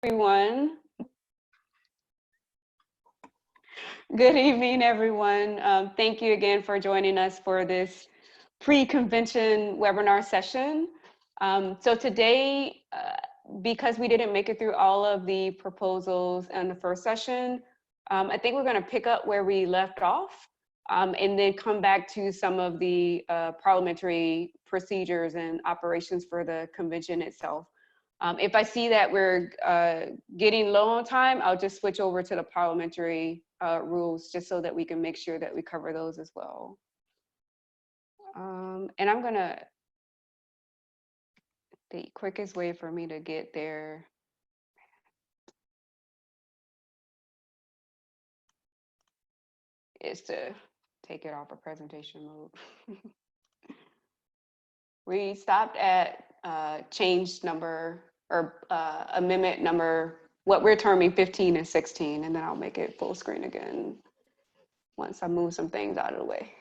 Everyone. Good evening, everyone. Thank you again for joining us for this pre-convention webinar session. So today, because we didn't make it through all of the proposals in the first session, I think we're going to pick up where we left off and then come back to some of the parliamentary procedures and operations for the convention itself. If I see that we're getting low on time, I'll just switch over to the parliamentary rules just so that we can make sure that we cover those as well. And I'm gonna, the quickest way for me to get there is to take it off of presentation mode. We stopped at change number or amendment number, what we're terming 15 and 16, and then I'll make it full screen again once I move some things out of the way.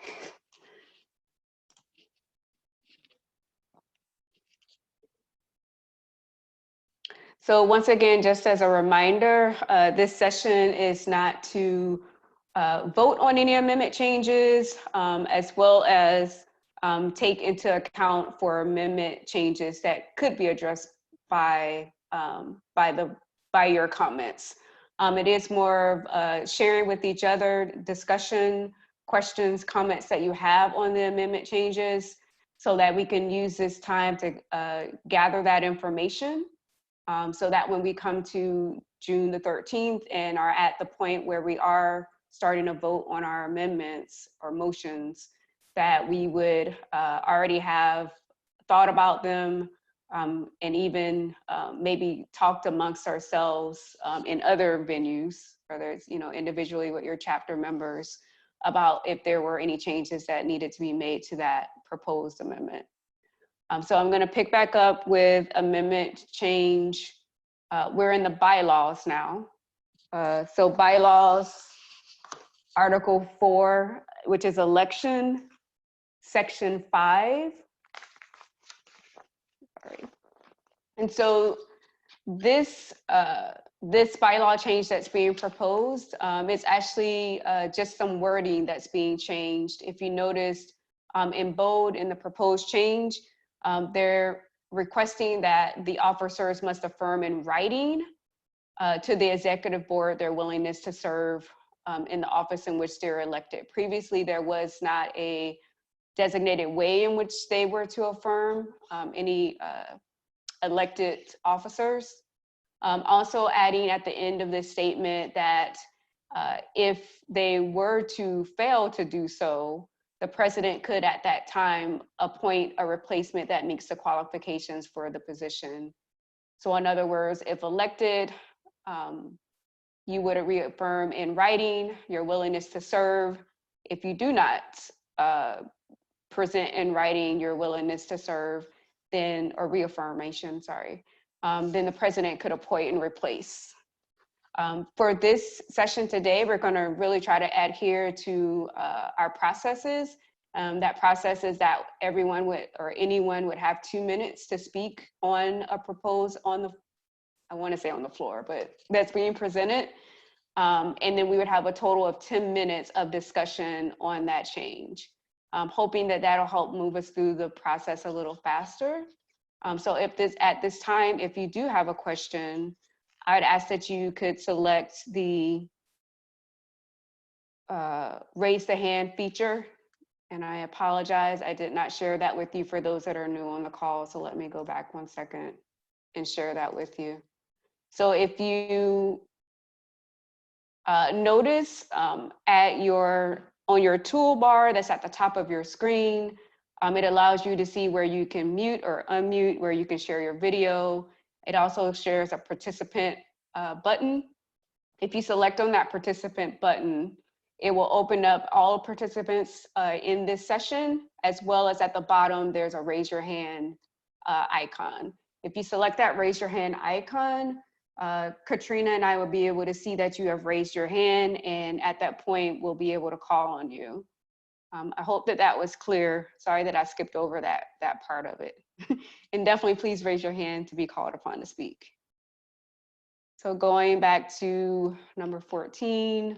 So once again, just as a reminder, this session is not to vote on any amendment changes, as well as take into account for amendment changes that could be addressed by your comments. It is more of sharing with each other, discussion, questions, comments that you have on the amendment changes, so that we can use this time to gather that information. So that when we come to June the 13th and are at the point where we are starting to vote on our amendments or motions, that we would already have thought about them and even maybe talked amongst ourselves in other venues, whether it's individually with your chapter members, about if there were any changes that needed to be made to that proposed amendment. So I'm going to pick back up with amendment change. We're in the bylaws now. So bylaws, Article 4, which is election, Section 5. Sorry. And so this bylaw change that's being proposed is actually just some wording that's being changed. If you noticed in bold in the proposed change, they're requesting that the officers must affirm in writing to the executive board their willingness to serve in the office in which they're elected. Previously, there was not a designated way in which they were to affirm any elected officers. Also adding at the end of this statement that if they were to fail to do so, the president could at that time appoint a replacement that meets the qualifications for the position. So in other words, if elected, you would reaffirm in writing your willingness to serve. If you do not present in writing your willingness to serve, then, or reaffirmation, sorry, then the president could appoint and replace. For this session today, we're going to really try to adhere to our processes. That process is that everyone would, or anyone would have 2 minutes to speak on a proposed I want to say on the floor, but that's being presented. And then we would have a total of 10 minutes of discussion on that change. I'm hoping that that'll help move us through the process a little faster. So at this time, if you do have a question, I'd ask that you could select the raise the hand feature. And I apologize, I did not share that with you for those that are new on the call. So let me go back 1 second and share that with you. So if you notice on your toolbar that's at the top of your screen, it allows you to see where you can mute or unmute, where you can share your video. It also shares a participant button. If you select on that participant button, it will open up all participants in this session, as well as at the bottom, there's a raise your hand icon. If you select that raise your hand icon, Katrina and I will be able to see that you have raised your hand, and at that point, we'll be able to call on you. I hope that that was clear. Sorry that I skipped over that part of it. And definitely please raise your hand to be called upon to speak. So going back to number 14,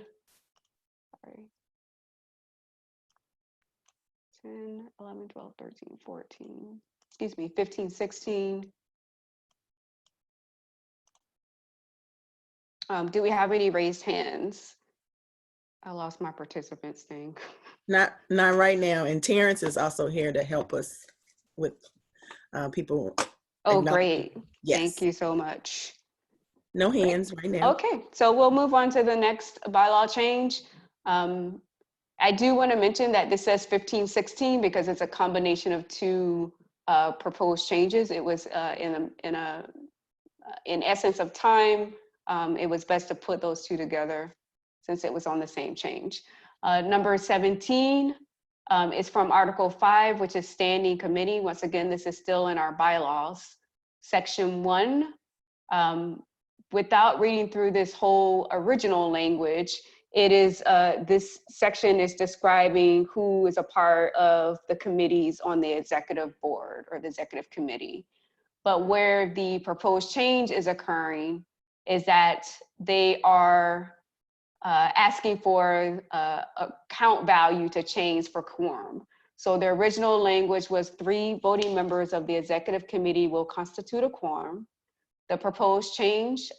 sorry, 10, 11, 12, 13, 14, excuse me, 15, 16. Do we have any raised hands? I lost my participants thing. Not right now. And Terrence is also here to help us with people. Oh, great. Yes. Thank you so much. No hands right now. Okay, so we'll move on to the next bylaw change. I do want to mention that this says 1516 because it's a combination of two proposed changes. It was in essence of time, it was best to put those two together since it was on the same change. Number 17 is from Article 5, which is Standing Committee. Once again, this is still in our bylaws. Section 1, without reading through this whole original language, it is, this section is describing who is a part of the committees on the executive board or the executive committee. But where the proposed change is occurring is that they are asking for a count value to change for quorum. So the original language was 3 voting members of the executive committee will constitute a quorum. The proposed change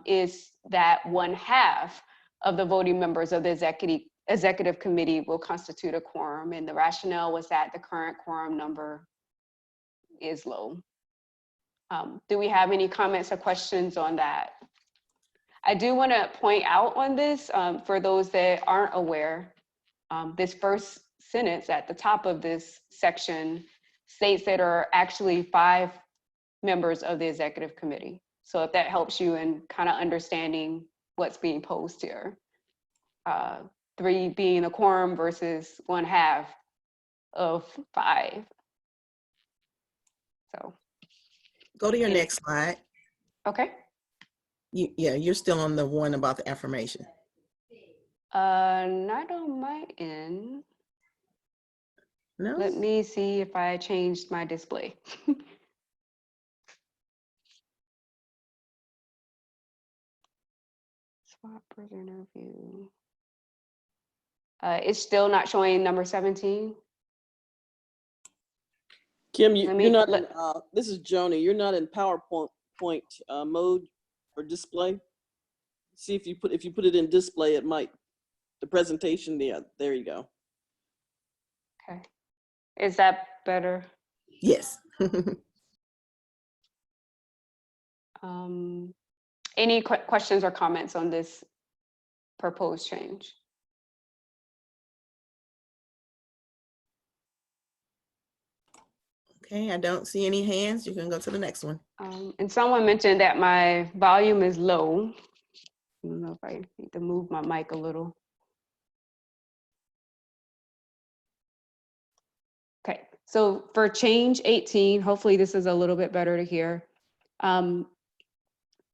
is that 1/2 of the voting members of the executive committee will constitute a quorum. And the rationale was that the current quorum number is low. Do we have any comments or questions on that? I do want to point out on this, for those that aren't aware, this first sentence at the top of this section states that there are actually 5 members of the executive committee. So if that helps you in kind of understanding what's being posed here. 3 being a quorum versus 1/2 of 5. So. Go to your next slide. Okay. Yeah, you're still on the one about the affirmation. Not on my end. No. Let me see if I changed my display. Swap presenter view. It's still not showing number 17. Kim, you're not. This is Joni. You're not in PowerPoint mode or display. See if you put it in display, it might. The presentation. Yeah, there you go. Okay. Is that better? Yes. Any questions or comments on this proposed change? Okay, I don't see any hands. You can go to the next one. And someone mentioned that my volume is low. I don't know if I need to move my mic a little. Okay, so for change 18, hopefully this is a little bit better to hear.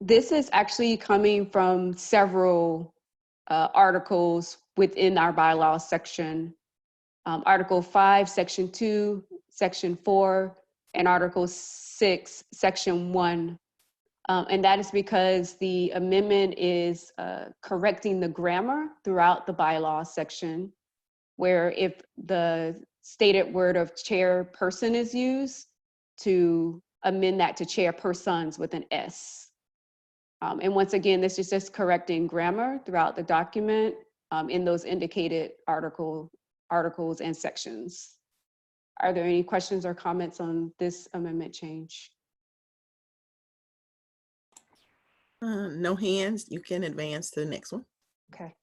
This is actually coming from several articles within our bylaws section. Article 5, Section 2, Section 4, and Article 6, Section 1. And that is because the amendment is correcting the grammar throughout the bylaws section, where if the stated word of chairperson is used, to amend that to chairpersons with an S. And once again, this is just correcting grammar throughout the document in those indicated articles and sections. Are there any questions or comments on this amendment change? No hands. You can advance to the next one. Okay.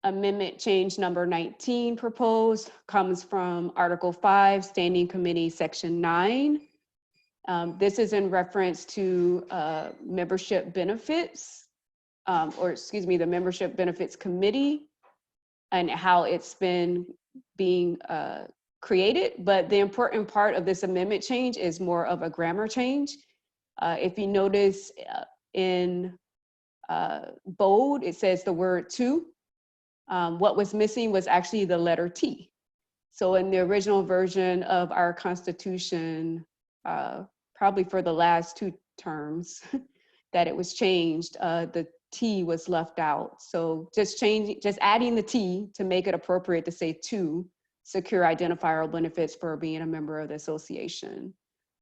Amendment change number 19 proposed comes from Article 5, Standing Committee, Section 9. This is in reference to membership benefits, or excuse me, the Membership Benefits Committee and how it's been being created. But the important part of this amendment change is more of a grammar change. If you notice in bold, it says the word to. What was missing was actually the letter T. So in the original version of our Constitution, probably for the last 2 terms that it was changed. The T was left out. So just adding the T to make it appropriate to say to secure identifier benefits for being a member of the association.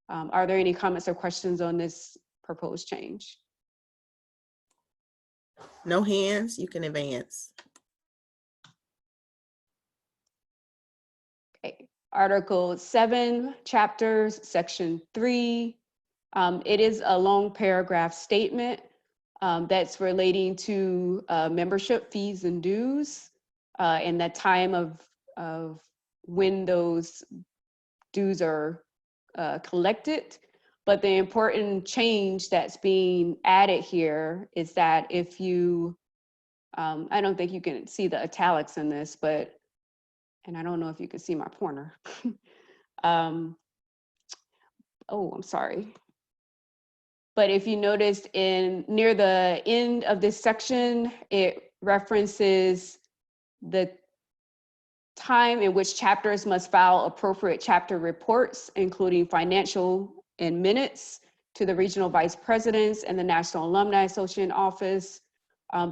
Are there any comments or questions on this proposed change? No hands, you can advance. Okay. Article 7, chapters, section 3. It is a long paragraph statement that's relating to membership fees and dues and the time of when those dues are collected. But the important change that's being added here is that if you, I don't think you can see the italics in this, but, and I don't know if you can see my pointer. Oh, I'm sorry. But if you noticed near the end of this section, it references the time in which chapters must file appropriate chapter reports, including financial and minutes, to the regional vice presidents and the National Alumni Association office.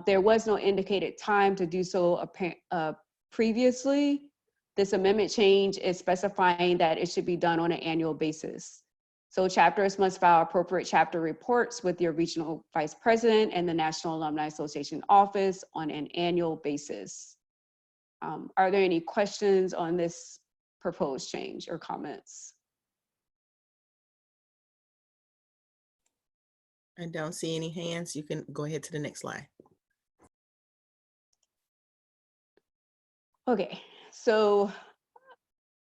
There was no indicated time to do so previously. This amendment change is specifying that it should be done on an annual basis. So chapters must file appropriate chapter reports with your regional vice president and the National Alumni Association office on an annual basis. Are there any questions on this proposed change or comments? I don't see any hands. You can go ahead to the next slide. Okay, so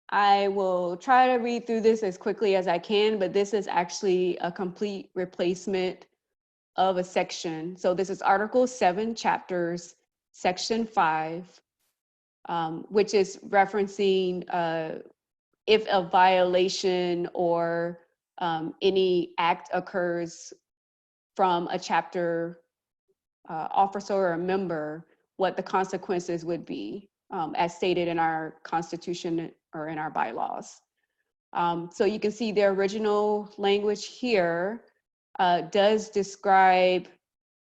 I will try to read through this as quickly as I can, but this is actually a complete replacement of a section. So this is Article 7, chapters, section 5, which is referencing if a violation or any act occurs from a chapter officer or a member, what the consequences would be, as stated in our constitution or in our bylaws. So you can see the original language here does describe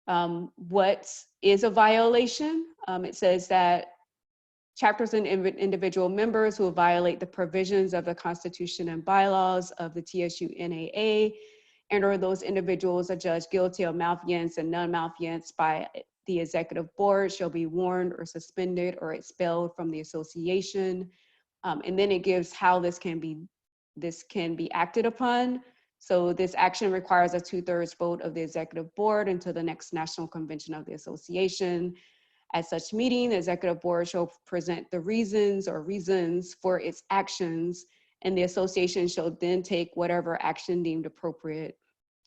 what is a violation. It says that chapters and individual members who violate the provisions of the Constitution and bylaws of the TSU NAA, and or those individuals are judged guilty of malfeasance and non-malfeasance by the executive board shall be warned or suspended or expelled from the association. And then it gives how this can be acted upon. So this action requires a 2/3 vote of the executive board until the next national convention of the association. At such meeting, the executive board shall present the reasons for its actions, and the association shall then take whatever action deemed appropriate.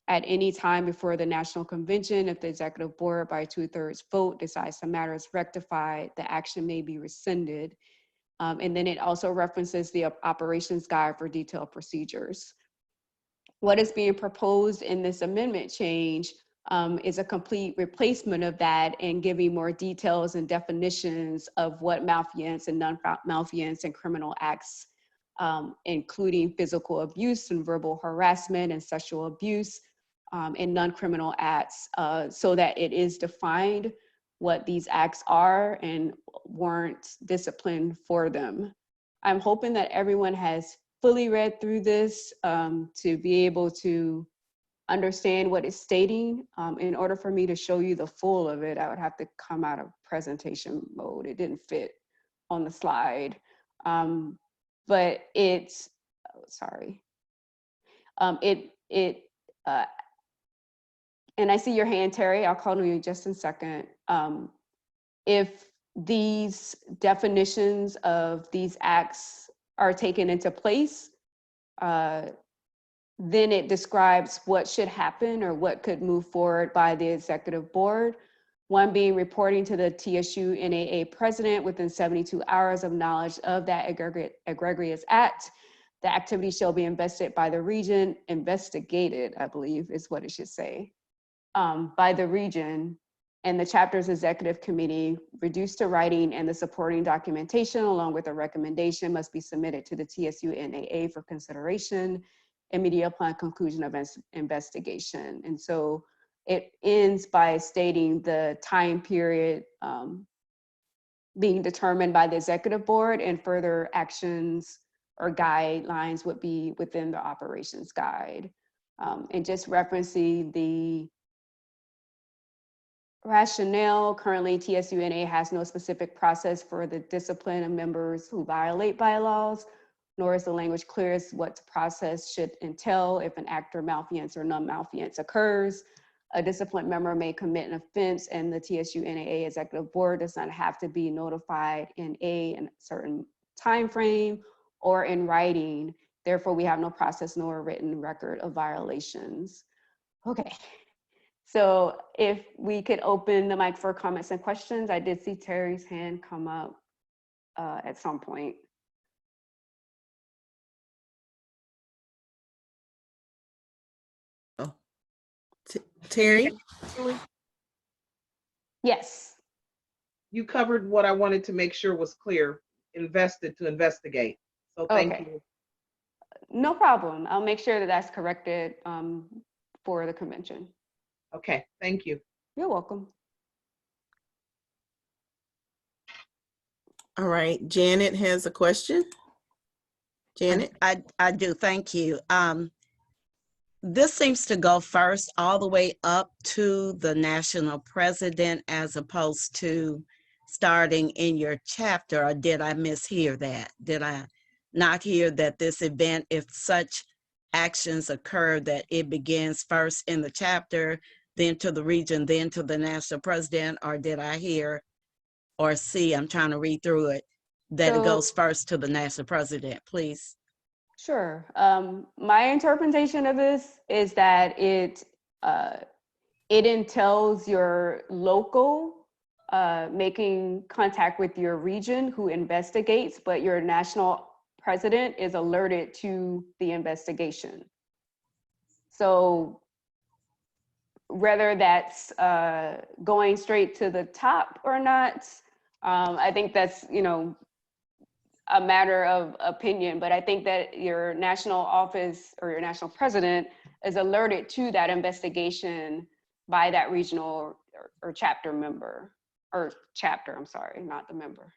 At any time before the national convention, if the executive board by 2/3 vote decides the matter is rectified, the action may be rescinded. And then it also references the operations guide for detailed procedures. What is being proposed in this amendment change is a complete replacement of that and giving more details and definitions of what malfeasance and non-malfeasance and criminal acts, including physical abuse and verbal harassment and sexual abuse and non-criminal acts, so that it is defined what these acts are and warrant discipline for them. I'm hoping that everyone has fully read through this to be able to understand what it's stating. In order for me to show you the full of it, I would have to come out of presentation mode. It didn't fit on the slide. But it's, oh, sorry. And I see your hand, Terry. I'll call on you just in a second. If these definitions of these acts are taken into place, then it describes what should happen or what could move forward by the executive board. One being reporting to the TSU NAA president within 72 hours of knowledge of that egregious act. The activity shall be investigated, I believe is what it should say, by the region and the chapter's executive committee, reduced to writing, and the supporting documentation along with a recommendation must be submitted to the TSU NAA for consideration. immediately upon conclusion of investigation. And so it ends by stating the time period being determined by the executive board, and further actions or guidelines would be within the operations guide. And just referencing the rationale, currently TSUNA has no specific process for the discipline of members who violate bylaws, nor is the language clear as what the process should entail if an act or malfeasance or non-malfeasance occurs. A disciplined member may commit an offense, and the TSUNA executive board does not have to be notified in a certain time frame or in writing. Therefore, we have no process nor written record of violations. Okay. So if we could open the mic for comments and questions. I did see Terry's hand come up at some point. Oh, Terry? Yes. You covered what I wanted to make sure was clear, invested to investigate. So thank Okay. you. No problem. I'll make sure that that's corrected for the convention. Okay, thank you. You're welcome. All right, Janet has a question. Janet? I do, thank you. This seems to go first all the way up to the national president as opposed to starting in your chapter, or did I mishear that? Did I not hear that this event, if such actions occur, that it begins first in the chapter, then to the region, then to the national president, or did I hear or see, I'm trying to read through it, that it goes first to the national president, please? Sure. My interpretation of this is that it entails your local making contact with your region who investigates, but your national president is alerted to the investigation. So whether that's going straight to the top or not, I think that's, a matter of opinion, but I think that your national office or your national president is alerted to that investigation by that regional or chapter member, or chapter, I'm sorry, not the member.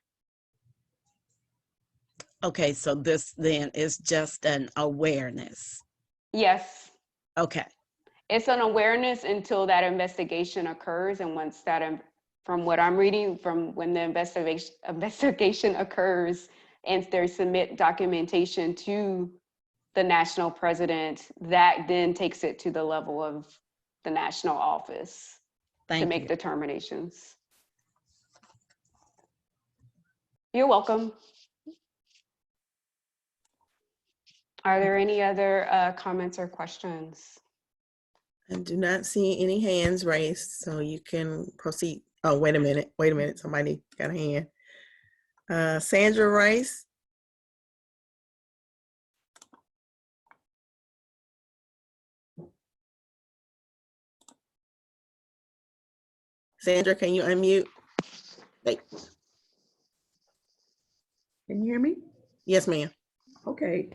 Okay, so this then is just an awareness. Yes. Okay. It's an awareness until that investigation occurs. And once that, from what I'm reading, from when the investigation occurs and they submit documentation to the national president, that then takes it to the level of the national office to make determinations. You're welcome. Are there any other comments or questions? I do not see any hands raised, so you can proceed. Oh, wait a minute. Somebody got a hand. Sandra Rice. Sandra, can you unmute? Hey. Can you hear me? Yes, ma'am. Okay.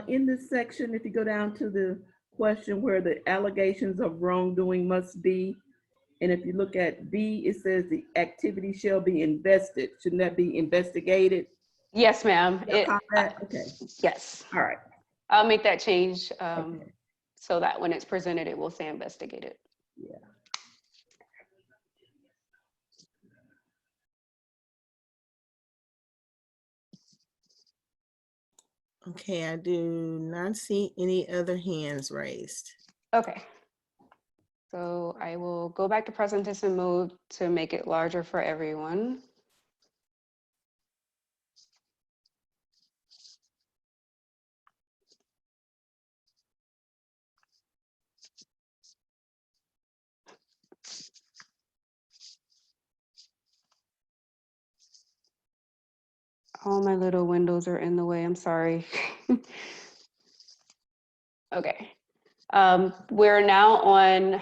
In this section, if you go down to the question where the allegations of wrongdoing must be, and if you look at B, it says the activity shall be invested. Shouldn't that be investigated? Yes, ma'am. Okay. Yes. All right. I'll make that change Okay. so that when it's presented, it will say investigated. Yeah. Okay, I do not see any other hands raised. Okay. So I will go back to presentation mode to make it larger for everyone. All my little windows are in the way, I'm sorry. Okay. We're now on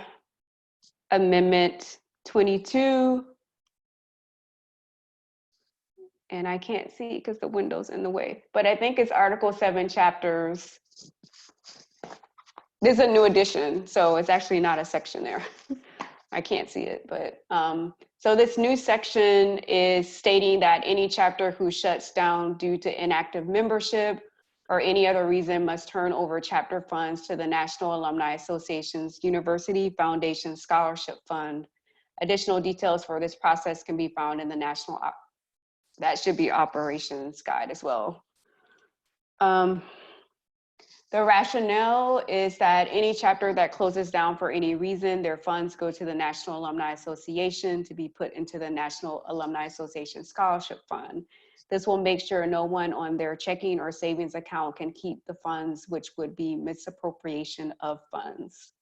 Amendment 22. And I can't see because the window's in the way, but I think it's Article 7, Chapters There's a new addition, so it's actually not a section there. I can't see it, but so this new section is stating that any chapter who shuts down due to inactive membership or any other reason must turn over chapter funds to the National Alumni Association's University Foundation Scholarship Fund. Additional details for this process can be found in the National, that should be operations guide as well. The rationale is that any chapter that closes down for any reason, their funds go to the National Alumni Association to be put into the National Alumni Association Scholarship Fund. This will make sure no one on their checking or savings account can keep the funds, which would be misappropriation of funds.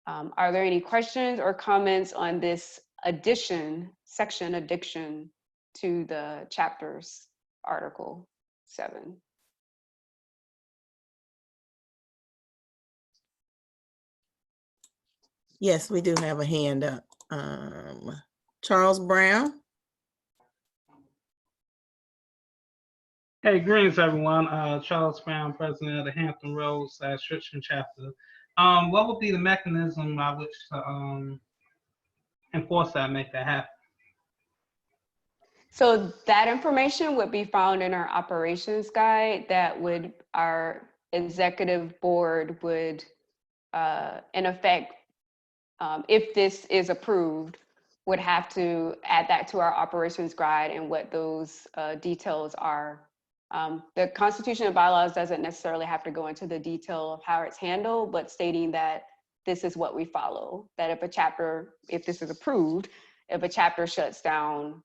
Are there any questions or comments on this section addition to the chapters, Article 7? Yes, we do have a hand up. Charles Brown. Hey, greetings, everyone. Charles Brown, president of the Hampton Roads Richmond chapter. What would be the mechanism by which to enforce that, make that happen? So that information would be found in our operations guide that would, our executive board would, in effect, if this is approved, would have to add that to our operations guide and what those details are. The Constitution and bylaws doesn't necessarily have to go into the detail of how it's handled, but stating that this is what we follow, that if a chapter, if this is approved, if a chapter shuts down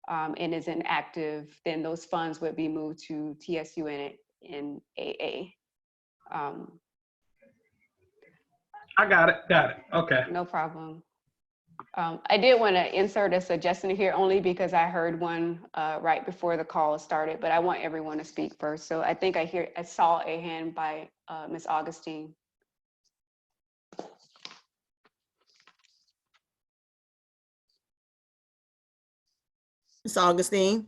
and is inactive, then those funds would be moved to TSU and AA. I got it, okay. No problem. I did want to insert a suggestion here only because I heard one right before the call started, but I want everyone to speak first. So I think I saw a hand by Ms. Augustine. Ms. Augustine.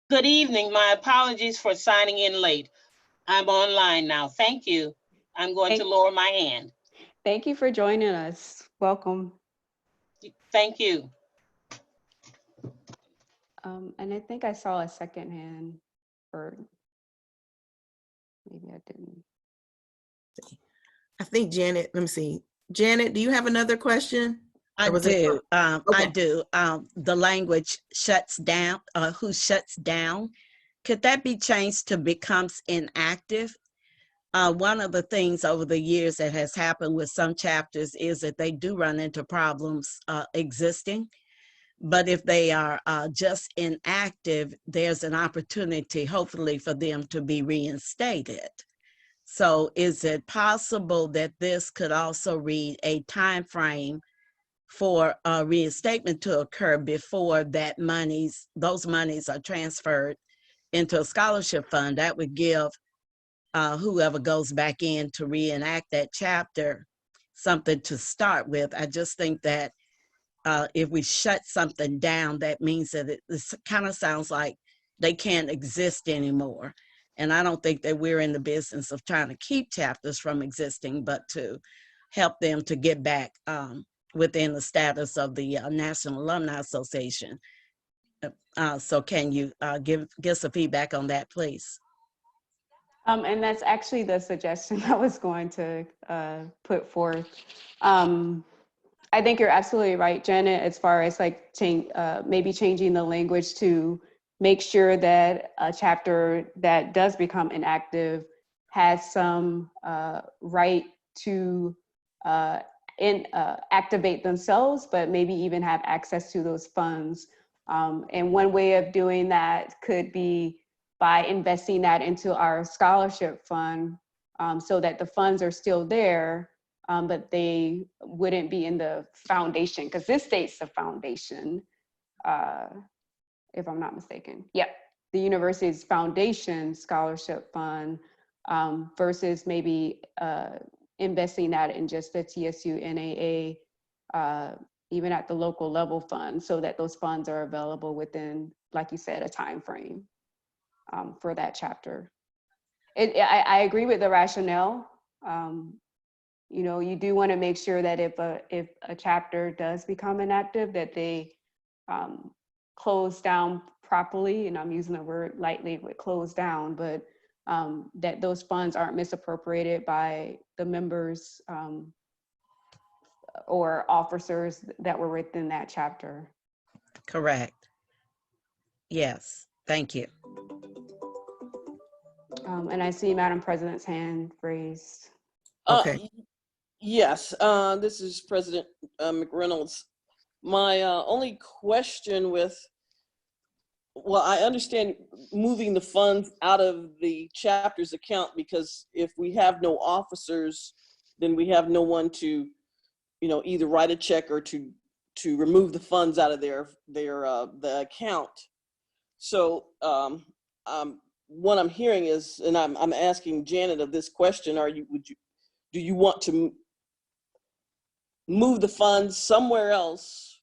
Good evening. My apologies for signing in late. I'm online now. Thank you. I'm going to lower my hand. Thank you for joining us. Welcome. Thank you. And I think I saw a second hand, or maybe I didn't. I think Janet, let me see. Janet, do you have another question? I do. I do. The language shuts down, who shuts down. Could that be changed to becomes inactive? One of the things over the years that has happened with some chapters is that they do run into problems existing. But if they are just inactive, there's an opportunity, hopefully, for them to be reinstated. So is it possible that this could also read a time frame for a reinstatement to occur before those monies are transferred into a scholarship fund? That would give whoever goes back in to reenact that chapter something to start with. I just think that if we shut something down, that means that it kind of sounds like they can't exist anymore. And I don't think that we're in the business of trying to keep chapters from existing, but to help them to get back within the status of the National Alumni Association. So can you give some feedback on that, please? And that's actually the suggestion I was going to put forth. I think you're absolutely right, Janet, as far as like maybe changing the language to make sure that a chapter that does become inactive has some right to activate themselves, but maybe even have access to those funds. And one way of doing that could be by investing that into our scholarship fund so that the funds are still there, but they wouldn't be in the foundation, because this states the foundation, if I'm not mistaken. Yep, the university's foundation scholarship fund versus maybe investing that in just the TSU NAA even at the local level fund, so that those funds are available within, like you said, a time frame for that chapter. I agree with the rationale. You know, you do want to make sure that if a chapter does become inactive, that they close down properly, and I'm using the word lightly with close down, but that those funds aren't misappropriated by the members or officers that were within that chapter. Correct. Yes, thank you. And I see Madam President's hand raised. Okay. Yes, this is President McReynolds. My only question with, well, I understand moving the funds out of the chapter's account, because if we have no officers, then we have no one to, you know, either write a check or to remove the funds out of the account. So what I'm hearing is, and I'm asking Janet of this question: do you want to move the funds somewhere else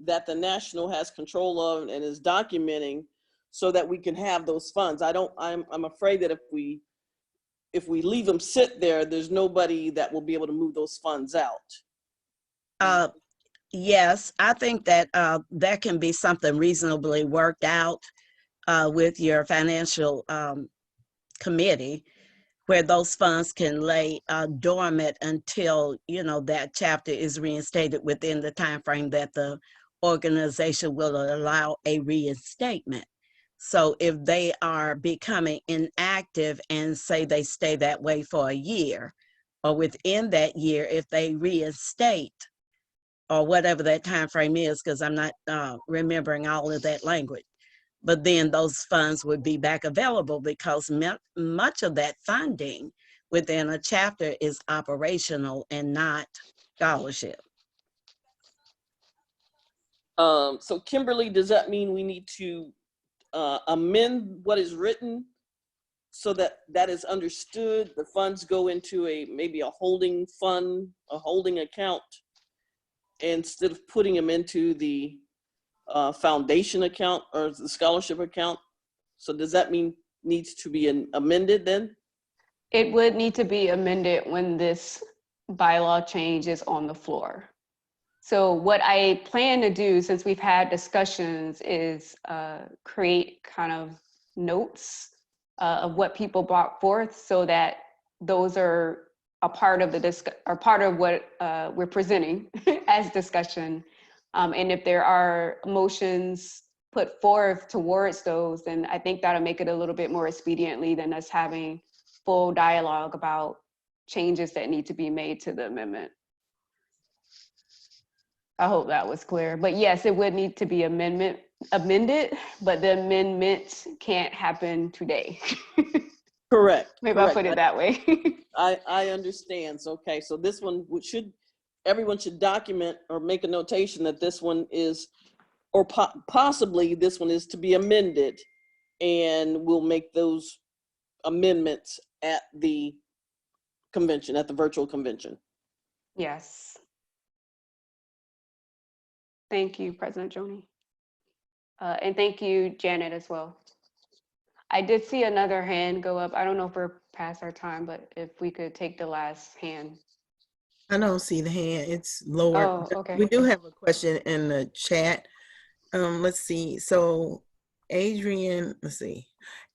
that the national has control of and is documenting, so that we can have those funds? I'm afraid that if we leave them sit there, there's nobody that will be able to move those funds out. Yes, I think that that can be something reasonably worked out with your financial committee, where those funds can lay dormant until, you know, that chapter is reinstated within the time frame that the organization will allow a reinstatement. So if they are becoming inactive and say they stay that way for a year, or within that year, if they reinstate, or whatever that time frame is, because I'm not remembering all of that language, but then those funds would be back available, because much of that funding within a chapter is operational and not scholarship. So Kimberly, does that mean we need to amend what is written so that that is understood? The funds go into maybe a holding fund, a holding account, instead of putting them into the foundation account or the scholarship account? So does that mean needs to be amended then? It would need to be amended when this bylaw change is on the floor. So what I plan to do, since we've had discussions, is create kind of notes of what people brought forth, so that those are a part of part of what we're presenting as discussion. And if there are motions put forth towards those, then I think that'll make it a little bit more expediently than us having full dialogue about changes that need to be made to the amendment. I hope that was clear. But yes, it would need to be amended, but the amendment can't happen today. Correct. Maybe I'll put it that way. I understand. So, okay, so this one everyone should document or make a notation that this one is, or possibly this one is to be amended, and we'll make those amendments at the convention, at the virtual convention. Yes. Thank you, President Joni. And thank you, Janet, as well. I did see another hand go up. I don't know if we're past our time, but if we could take the last hand. I don't see the hand. It's lower. Oh, okay. We do have a question in the chat. Let's see. So Adrian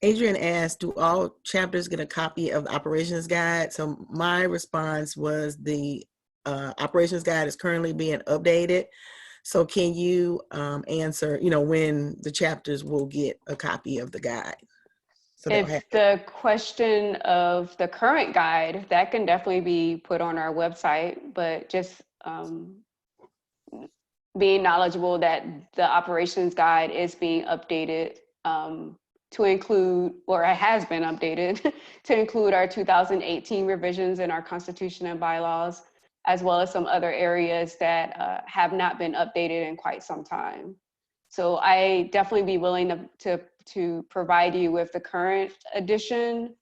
asked, do all chapters get a copy of the operations guide? So my response was the operations guide is currently being updated. So can you answer, when the chapters will get a copy of the guide? So if the question of the current guide, that can definitely be put on our website, but just being knowledgeable that the operations guide is being updated to include, or it has been updated to include our 2018 revisions in our constitution and bylaws, as well as some other areas that have not been updated in quite some time. So I definitely be willing to provide you with the current edition,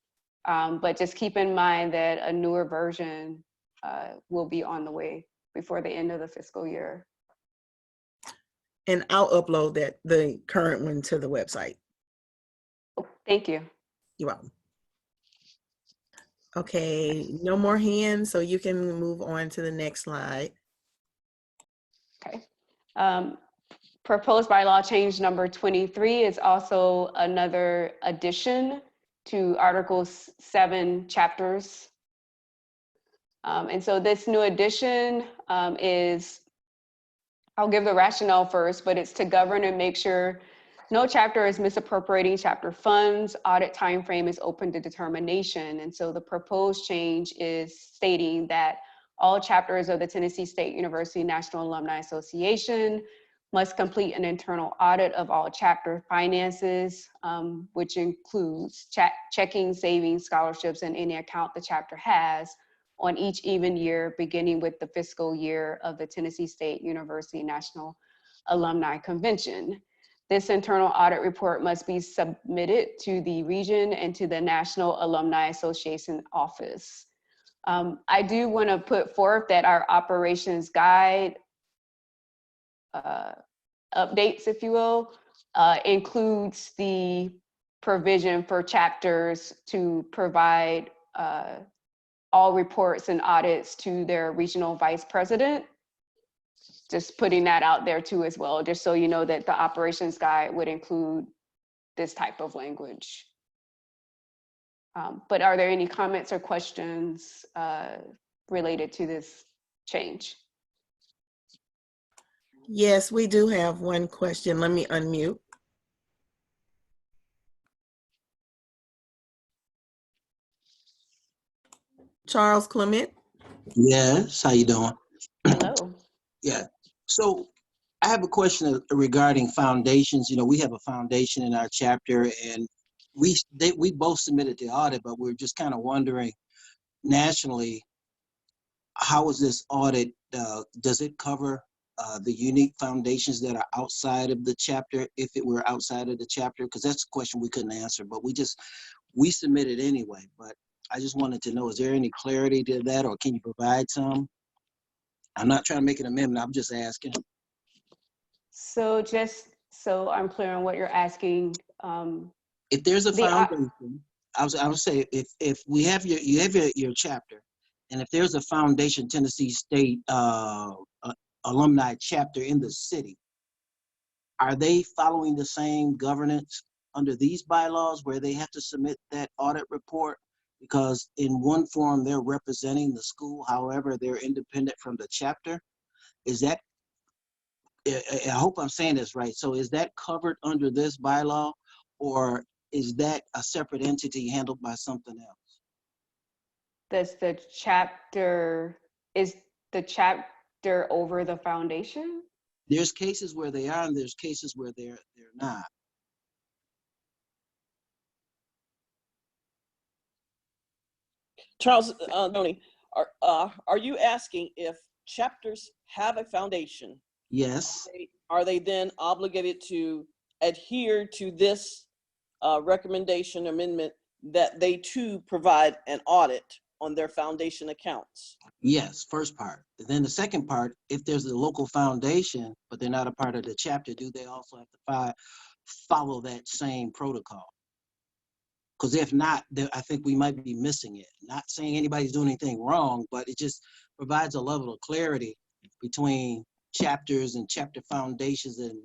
but just keep in mind that a newer version will be on the way before the end of the fiscal year. And I'll upload the current one to the website. Thank you. You're welcome. Okay, no more hands, so you can move on to the next slide. Okay. Proposed bylaw change number 23 is also another addition to Article 7 chapters. And so this new addition is, I'll give the rationale first, but it's to govern and make sure no chapter is misappropriating chapter funds. Audit timeframe is open to determination. And so the proposed change is stating that all chapters of the Tennessee State University National Alumni Association must complete an internal audit of all chapter finances, which includes checking, savings, scholarships, and any account the chapter has on each even year, beginning with the fiscal year of the Tennessee State University National Alumni Convention. This internal audit report must be submitted to the region and to the National Alumni Association office. I do want to put forth that our operations guide updates, if you will, includes the provision for chapters to provide all reports and audits to their regional vice president. Just putting that out there too as well, just so you know that the operations guide would include this type of language. But are there any comments or questions related to this change? Yes, we do have one question. Let me unmute. Charles Clement. Yes, how you doing? Hello. Yeah, so I have a question regarding foundations. You know, we have a foundation in our chapter, and we both submitted the audit, but we're just kind of wondering nationally, how is this audit, does it cover the unique foundations that are outside of the chapter, if it were outside of the chapter? Because that's a question we couldn't answer, but we submitted anyway. But I just wanted to know, is there any clarity to that, or can you provide some? I'm not trying to make an amendment, I'm just asking. So just so I'm clear on what you're asking. If there's a foundation, I would say if we have your chapter, and if there's a foundation Tennessee State alumni chapter in the city, are they following the same governance under these bylaws where they have to submit that audit report? Because in one form they're representing the school, however they're independent from the chapter. Is that, I hope I'm saying this right, so is that covered under this bylaw, or is that a separate entity handled by something else? Is the chapter over the foundation? There's cases where they are, and there's cases where they're not. Charles, Tony, are you asking if chapters have a foundation? Yes. Are they then obligated to adhere to this recommendation amendment that they too provide an audit on their foundation accounts? Yes, first part. Then the second part, if there's a local foundation, but they're not a part of the chapter, do they also have to follow that same protocol? Because if not, I think we might be missing it. Not saying anybody's doing anything wrong, but it just provides a level of clarity between chapters and chapter foundations and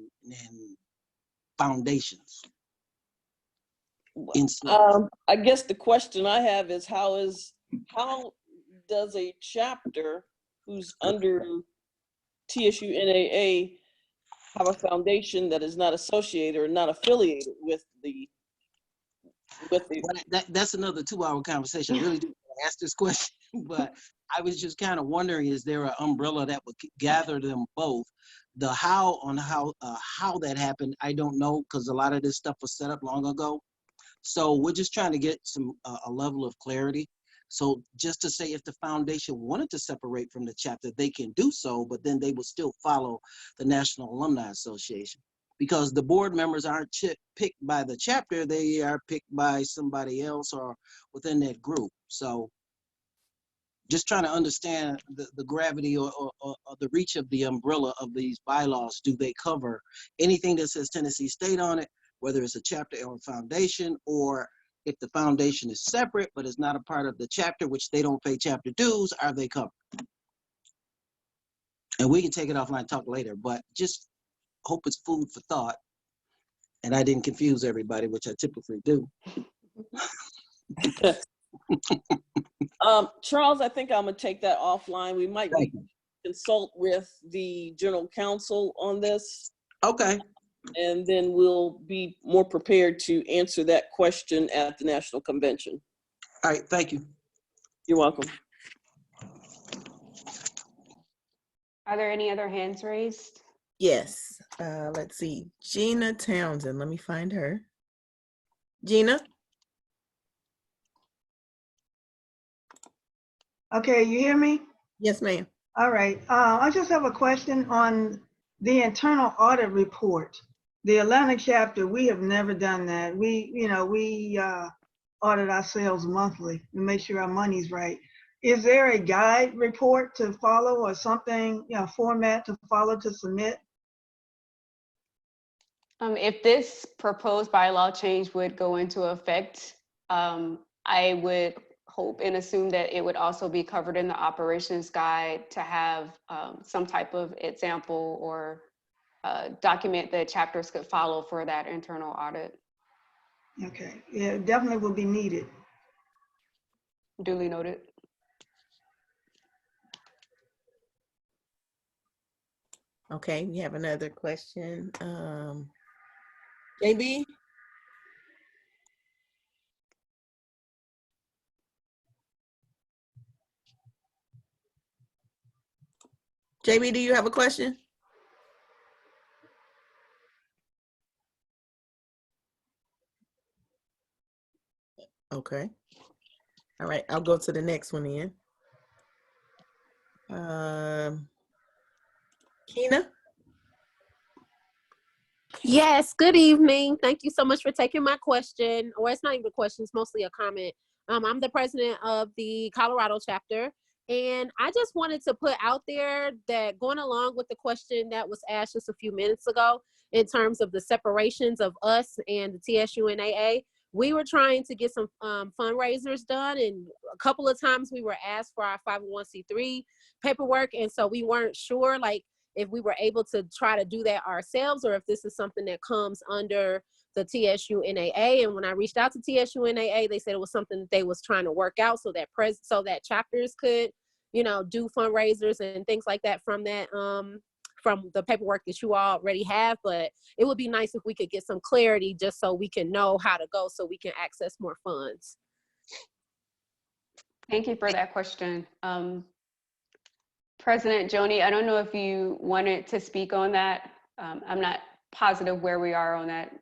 foundations. I guess the question I have is how does a chapter who's under TSU NAA have a foundation that is not associated or not affiliated with the that's another 2-hour conversation. I really do ask this question, but I was just kind of wondering, is there an umbrella that would gather them both? The how that happened, I don't know, because a lot of this stuff was set up long ago. So we're just trying to get a level of clarity. So just to say, if the foundation wanted to separate from the chapter, they can do so, but then they would still follow the National Alumni Association, because the board members aren't picked by the chapter, they are picked by somebody else or within that group. So just trying to understand the gravity or the reach of the umbrella of these bylaws. Do they cover anything that says Tennessee State on it, whether it's a chapter or a foundation, or if the foundation is separate but is not a part of the chapter, which they don't pay chapter dues, are they covered? And we can take it offline and talk later, but just hope it's food for thought. And I didn't confuse everybody, which I typically do. Charles, I think I'm gonna take that offline. We might consult with the general counsel on this. Okay. And then we'll be more prepared to answer that question at the National Convention. All right, thank you. You're welcome. Are there any other hands raised? Yes. Let's see. Gina Townsend. Let me find her. Gina? Okay, you hear me? Yes, ma'am. All right. I just have a question on the internal audit report. The Atlanta chapter, we have never done that. We audit ourselves monthly and make sure our money's right. Is there a guide report to follow or something, format to follow to submit? If this proposed bylaw change would go into effect, I would hope and assume that it would also be covered in the operations guide to have some type of example or document that chapters could follow for that internal audit. Okay, yeah, it definitely will be needed. Duly noted. Okay, we have another question. JB? JB, do you have a question? Okay. All right, I'll go to the next one then. Kina? Yes, good evening. Thank you so much for taking my question. Or it's not even a question, it's mostly a comment. I'm the president of the Colorado chapter. And I just wanted to put out there that going along with the question that was asked just a few minutes ago, in terms of the separations of us and the TSUNAA, we were trying to get some fundraisers done. And a couple of times we were asked for our 501c3 paperwork. And so we weren't sure, like, if we were able to try to do that ourselves, or if this is something that comes under the TSUNAA. And when I reached out to TSUNAA, they said it was something that they was trying to work out so that chapters could, do fundraisers and things like that from that, from the paperwork that you already have. But it would be nice if we could get some clarity just so we can know how to go, so we can access more funds. Thank you for that question. President Joni, I don't know if you wanted to speak on that. I'm not positive where we are on that.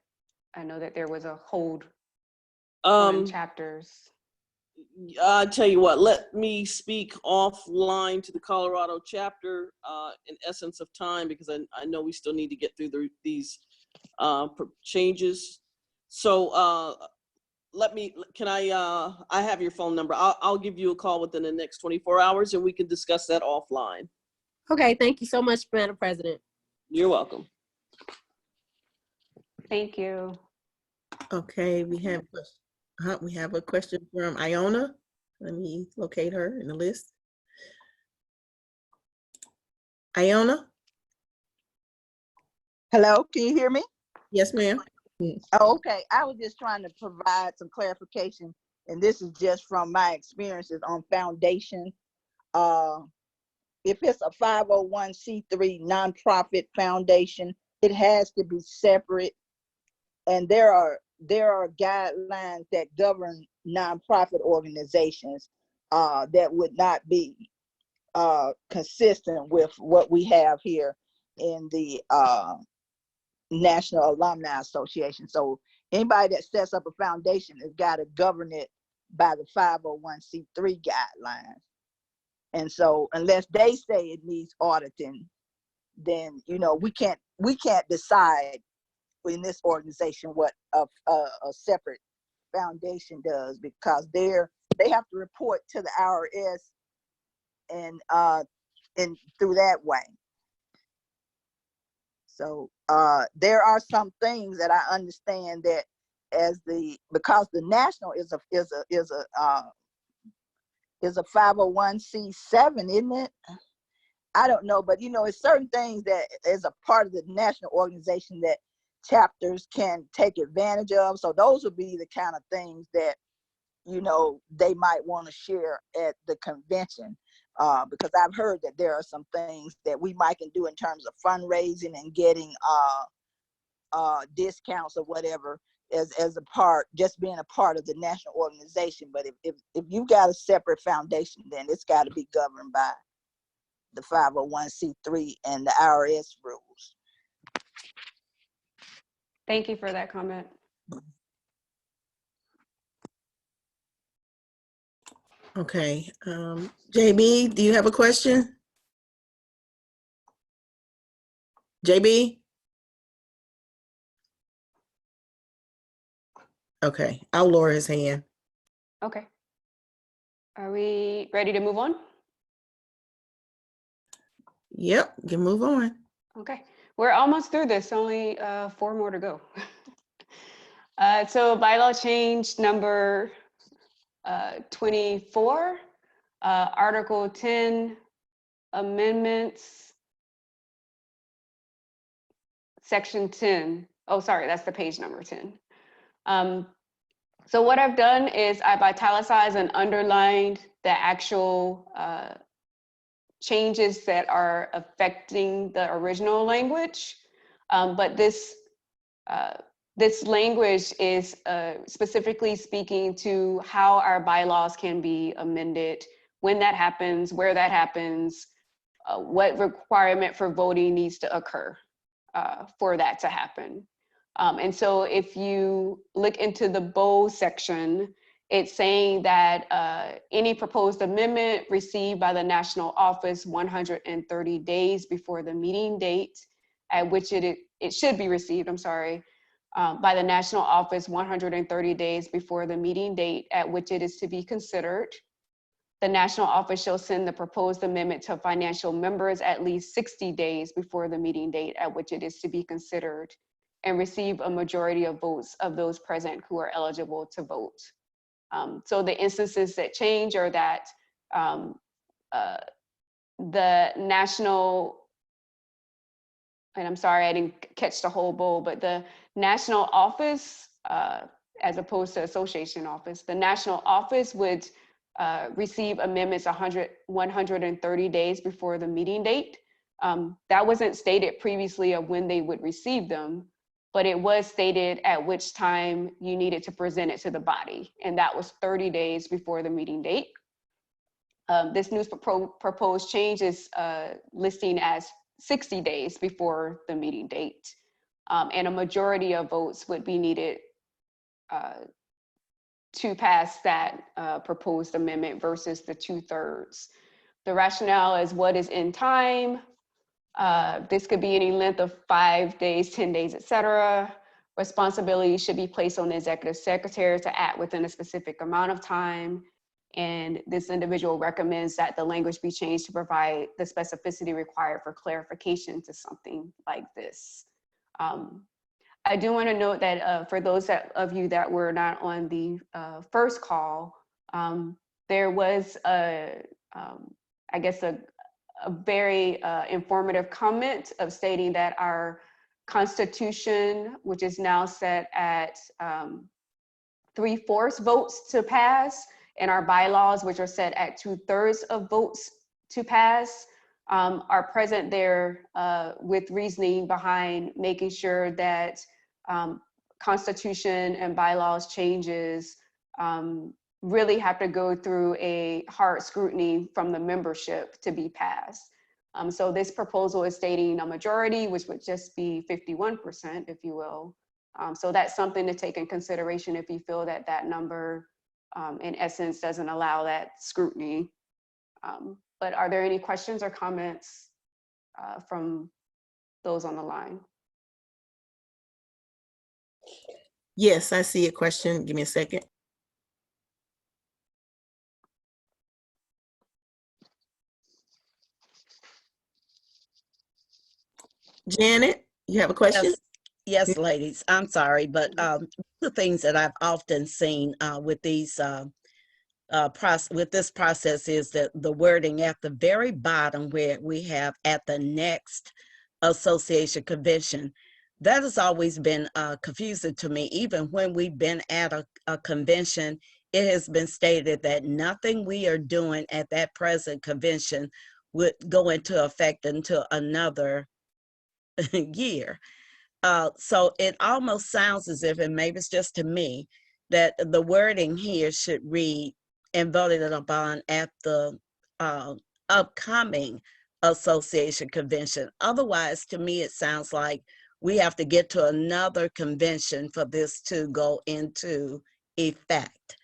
I know that there was a hold on chapters. I'll tell you what, let me speak offline to the Colorado chapter in essence of time, because I know we still need to get through these changes. So I have your phone number. I'll give you a call within the next 24 hours and we can discuss that offline. Okay, thank you so much, Madam President. You're welcome. Thank you. Okay, we have a question from Iona. Let me locate her in the list. Iona? Hello, can you hear me? Yes, ma'am. Oh, okay, I was just trying to provide some clarification, and this is just from my experiences on foundation. If it's a 501c3 nonprofit foundation, it has to be separate, and there are guidelines that govern nonprofit organizations that would not be consistent with what we have here in the National Alumni Association. So anybody that sets up a foundation has got to govern it by the 501c3 guidelines. And so unless they say it needs auditing, then we can't decide in this organization what a separate foundation does, because they have to report to the IRS and through that way. So there are some things that I understand that because the national is a 501c7, isn't it? I don't know, but it's certain things that is a part of the national organization that chapters can take advantage of. So those would be the kind of things that they might want to share at the convention, because I've heard that there are some things that we might can do in terms of fundraising and getting discounts or whatever as a part, just being a part of the national organization. But if you got a separate foundation, then it's got to be governed by the 501c3 and the IRS rules. Thank you for that comment. Okay, JB, do you have a question? JB? Okay, I'll lower his hand. Okay. Are we ready to move on? Yep, we can move on. Okay, we're almost through this, only 4 more to go. So bylaw change number 24, Article 10, amendments, Section 10. Oh, sorry, that's the page number 10. So what I've done is I've italicized and underlined the actual changes that are affecting the original language, but this language is specifically speaking to how our bylaws can be amended, when that happens, where that happens, what requirement for voting needs to occur for that to happen. And so if you look into the bold section, it's saying that any proposed amendment received by the national office 130 days before the meeting date at which it should be received, by the national office 130 days before the meeting date at which it is to be considered. The national office shall send the proposed amendment to financial members at least 60 days before the meeting date at which it is to be considered, and receive a majority of votes of those present who are eligible to vote. So the instances that change are that the national, and I'm sorry, I didn't catch the whole bowl, but the national office, as opposed to association office, the national office would receive amendments 130 days before the meeting date. That wasn't stated previously of when they would receive them, but it was stated at which time you needed to present it to the body, and that was 30 days before the meeting date. This new proposed change is listing as 60 days before the meeting date, and a majority of votes would be needed to pass that proposed amendment versus the 2/3. The rationale is what is in time. This could be any length of 5 days, 10 days, etc. Responsibility should be placed on the executive secretary to act within a specific amount of time. And this individual recommends that the language be changed to provide the specificity required for clarification to something like this. I do want to note that for those of you that were not on the first call, there was I guess a very informative comment of stating that our Constitution, which is now set at 3/4 votes to pass, and our bylaws, which are set at 2/3 of votes to pass, are present there with reasoning behind making sure that Constitution and bylaws changes really have to go through a hard scrutiny from the membership to be passed. So this proposal is stating a majority, which would just be 51%, if you will. So that's something to take in consideration if you feel that that number, in essence, doesn't allow that scrutiny. But are there any questions or comments from those on the line? Yes, I see a question. Give me a second. Janet, you have a question? Yes, ladies. I'm sorry, but the things that I've often seen with these with this process is that the wording at the very bottom where we have at the next association convention, that has always been confusing to me. Even when we've been at a convention, it has been stated that nothing we are doing at that present convention would go into effect until another year. So it almost sounds as if, and maybe it's just to me, that the wording here should read and voted upon at the upcoming association convention. Otherwise, to me, it sounds like we have to get to another convention for this to go into effect.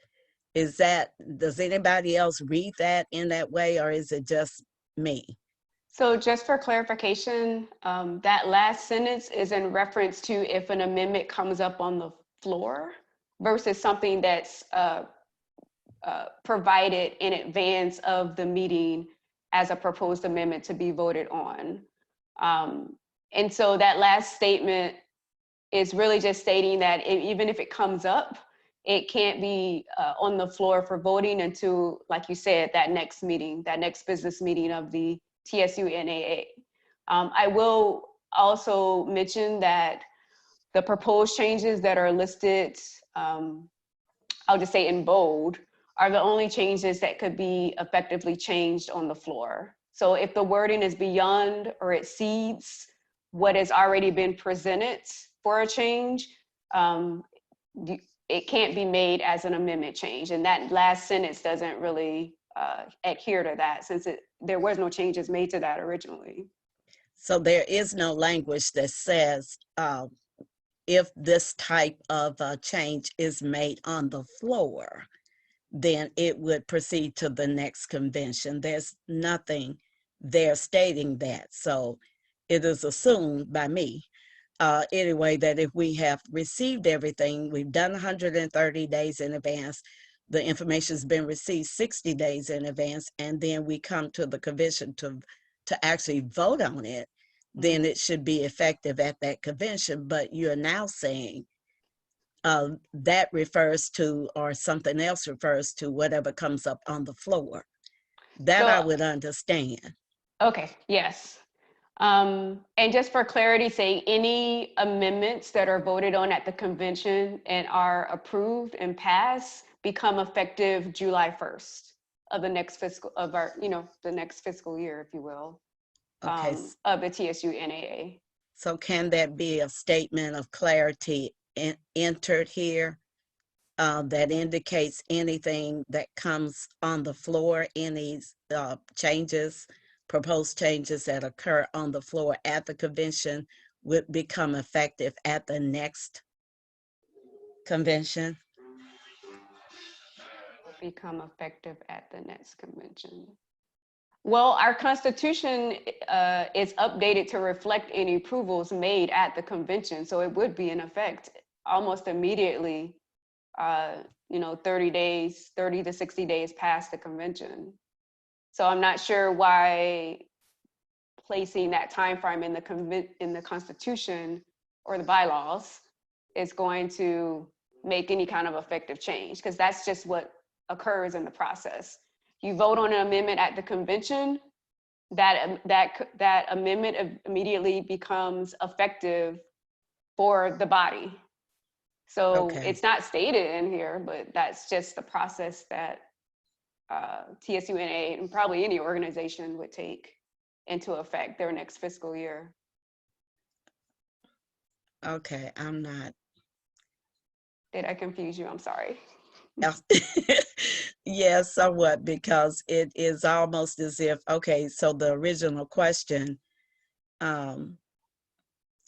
Does anybody else read that in that way, or is it just me? So just for clarification, that last sentence is in reference to if an amendment comes up on the floor versus something that's provided in advance of the meeting as a proposed amendment to be voted on. And so that last statement is really just stating that even if it comes up, it can't be on the floor for voting until, like you said, that next meeting, that next business meeting of the TSU NAA. I will also mention that the proposed changes that are listed, I'll just say in bold, are the only changes that could be effectively changed on the floor. So if the wording is beyond or exceeds what has already been presented for a change, it can't be made as an amendment change. And that last sentence doesn't really adhere to that, since there was no changes made to that originally. So there is no language that says if this type of change is made on the floor, then it would proceed to the next convention. There's nothing there stating that. So it is assumed by me anyway, that if we have received everything, we've done 130 days in advance, the information's been received 60 days in advance, and then we come to the convention to actually vote on it, then it should be effective at that convention. But you're now saying that refers to, or something else refers to, whatever comes up on the floor. That I would understand. Okay, yes. And just for clarity's sake, any amendments that are voted on at the convention and are approved and passed become effective July 1st of the next fiscal, of our, the next fiscal year, if you will, Okay. of the TSU NAA. So can that be a statement of clarity entered here that indicates anything that comes on the floor, any changes, proposed changes that occur on the floor at the convention would become effective at the next convention? Become effective at the next convention. Well, our Constitution is updated to reflect any approvals made at the convention, so it would be in effect almost immediately, 30 to 60 days past the convention. So I'm not sure why placing that time frame in the Constitution or the bylaws is going to make any kind of effective change, because that's just what occurs in the process. You vote on an amendment at the convention, that amendment immediately becomes effective for the body. So It's not stated in here, but that's just the process that TSUNA and probably any organization would take into effect their next fiscal year. Okay, I'm not. Did I confuse you? I'm sorry. Yes, somewhat, because it is almost as if, okay, so the original question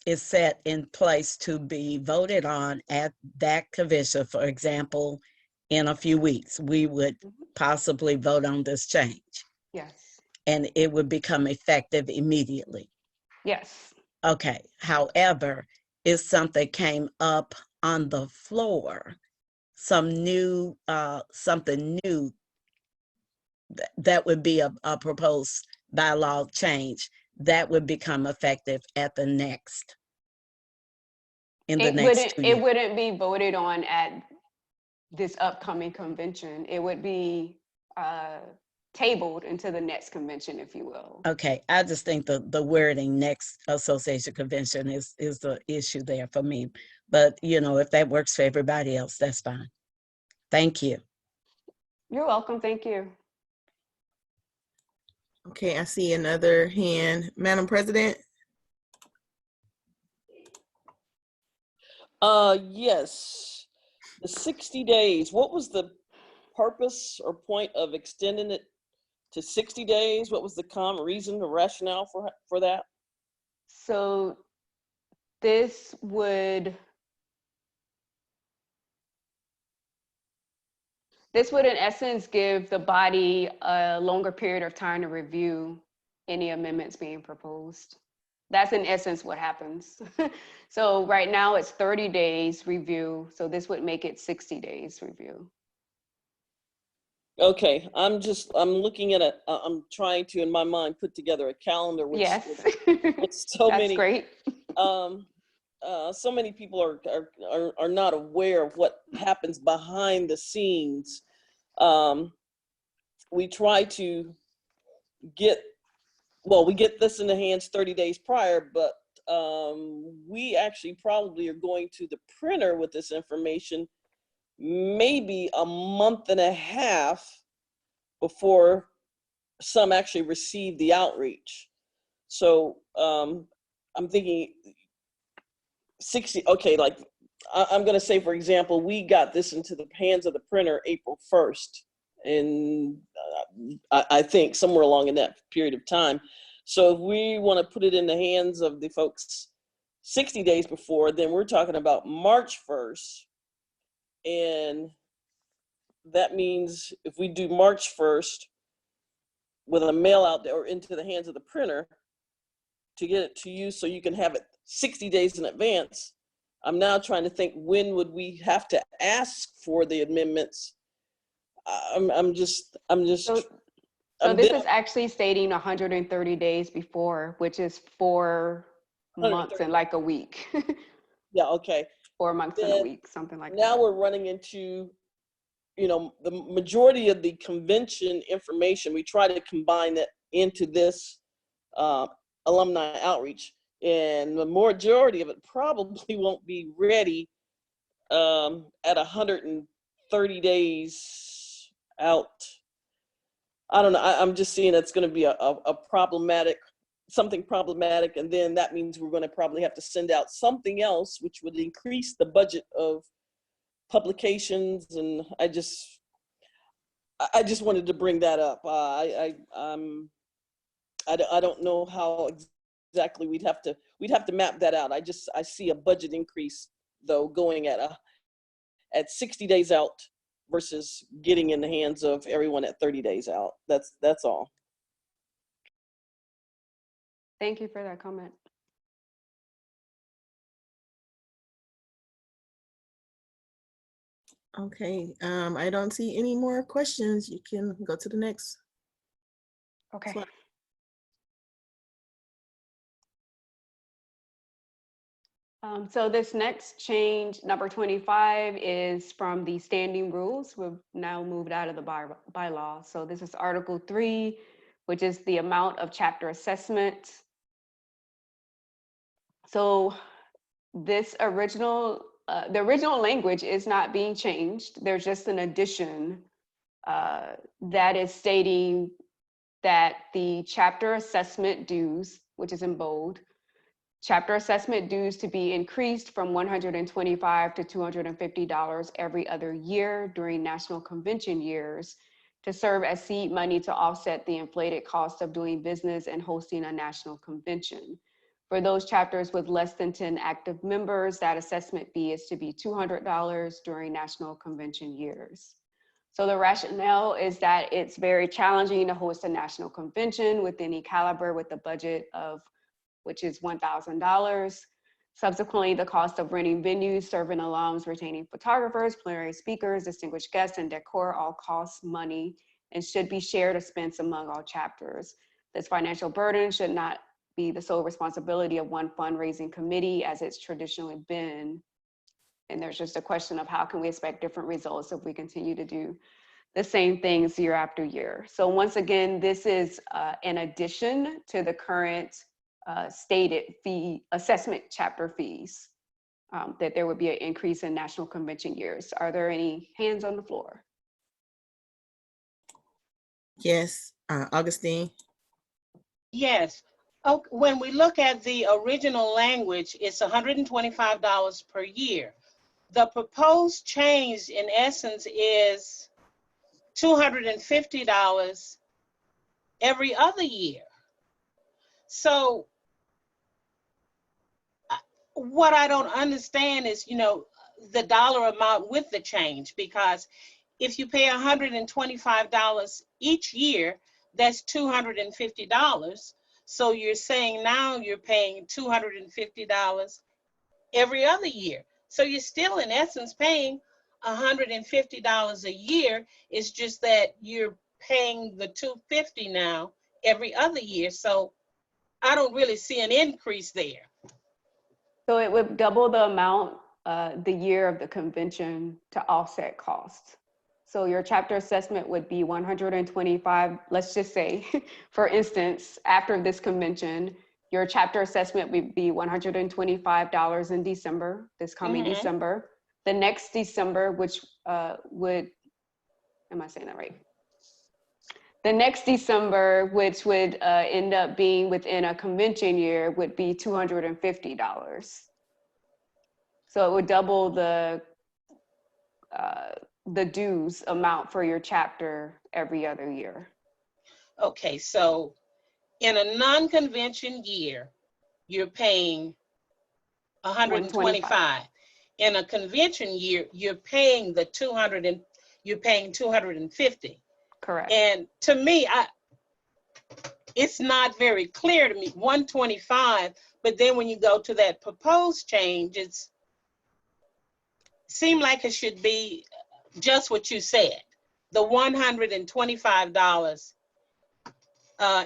is set in place to be voted on at that convention. For example, in a few weeks, we would possibly vote on this change. Yes. And it would become effective immediately. Yes. Okay, however, if something came up on the floor, something new, that would be a proposed bylaw change that would become effective at the next, in the next 2 It years. wouldn't be voted on at this upcoming convention. It would be tabled into the next convention, if you will. Okay, I just think the wording next association convention is the issue there for me. But, you know, if that works for everybody else, that's fine. Thank you. You're welcome. Thank you. Okay, I see another hand. Madam President? Yes, the 60 days, what was the purpose or point of extending it to 60 days? What was the common reason, the rationale for that? So this would in essence give the body a longer period of time to review any amendments being proposed. That's in essence what happens. So right now it's 30 days review. So this would make it 60 days review. Okay, I'm looking at I'm trying to, in my mind, put together a calendar with, Yes. with so That's many. great. So many people are not aware of what happens behind the scenes. We try to get this in the hands 30 days prior, but we actually probably are going to the printer with this information maybe a month and a half before some actually receive the outreach. So I'm thinking 60, okay, like I'm gonna say, for example, we got this into the hands of the printer April 1st, and I think somewhere along in that period of time. So if we wanna put it in the hands of the folks 60 days before, then we're talking about March 1st. And that means if we do March 1st with a mail out there or into the hands of the printer to get it to you so you can have it 60 days in advance, I'm now trying to think, when would we have to ask for the amendments? So this is actually stating 130 days before, which is 4 months and like a week. Yeah, okay. 4 months and a week, something like that. Now we're running into, you know, the majority of the convention information, we try to combine it into this alumni outreach. And the majority of it probably won't be ready at 130 days out. I don't know. I'm just seeing it's going to be a problematic, something problematic. And then that means we're going to probably have to send out something else, which would increase the budget of publications. And I just wanted to bring that up. I don't know how exactly we'd have to map that out. I see a budget increase though going at 60 days out versus getting in the hands of everyone at 30 days out. That's all. Thank you for that comment. Okay, I don't see any more questions. You can go to the next. Okay. slide. So this next change, number 25, is from the standing rules. We've now moved out of the bylaw. So this is Article 3, which is the amount of chapter assessment. So this original, the original language is not being changed. There's just an addition that is stating that the chapter assessment dues, which is in bold, chapter assessment dues to be increased from $125 to $250 every other year during national convention years to serve as seed money to offset the inflated cost of doing business and hosting a national convention. For those chapters with less than 10 active members, that assessment fee is to be $200 during national convention years. So the rationale is that it's very challenging to host a national convention with any caliber with a budget of which is $1,000. Subsequently, the cost of renting venues, serving alums, retaining photographers, plenary speakers, distinguished guests, and decor all cost money and should be shared expense among all chapters. This financial burden should not be the sole responsibility of one fundraising committee as it's traditionally been. And there's just a question of how can we expect different results if we continue to do the same things year after year. So once again, this is in addition to the current stated fee assessment chapter fees, that there would be an increase in national convention years. Are there any hands on the floor? Yes, Augustine. Yes. Oh, when we look at the original language, it's $125 per year. The proposed change in essence is $250 every other year. So what I don't understand is, you know, the dollar amount with the change, because if you pay $125 each year, that's $250. So you're saying now you're paying $250 every other year. So you're still in essence paying $150 a year. It's just that you're paying the $250 now every other year. So I don't really see an increase there. So it would double the amount the year of the convention to offset costs. So your chapter assessment would be 125, let's just say, for instance, after this convention, your chapter assessment would be $125 in December, this coming December. The next December, which would, am I saying that right? The next December, which would end up being within a convention year, would be $250. So it would double the dues amount for your chapter every other year. Okay, so in a non-convention year, you're paying $125. In a convention year, you're paying the $250. Correct. And to me, it's not very clear to me, 125, but then when you go to that proposed change, it's seemed like it should be just what you said, the $125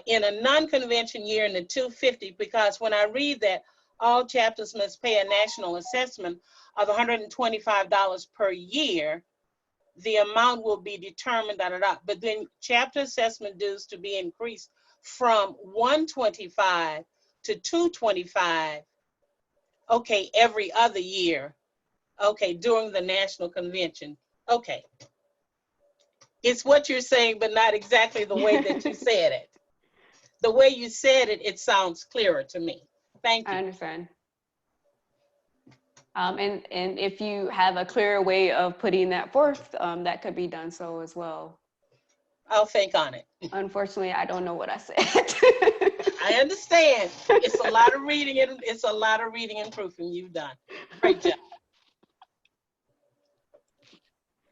in a non-convention year and the $250, because when I read that all chapters must pay a national assessment of $125 per year, the amount will be determined, but then chapter assessment dues to be increased from $125 to $225, okay, every other year, okay, during the national convention. Okay, it's what you're saying, but not exactly the way that you said it. The way you said it, it sounds clearer to me. Thank you. I understand. And if you have a clearer way of putting that forth, that could be done so as well. I'll think on it. Unfortunately, I don't know what I said. I understand. It's a lot of reading and it's a lot of reading and proofing you've done. Great job.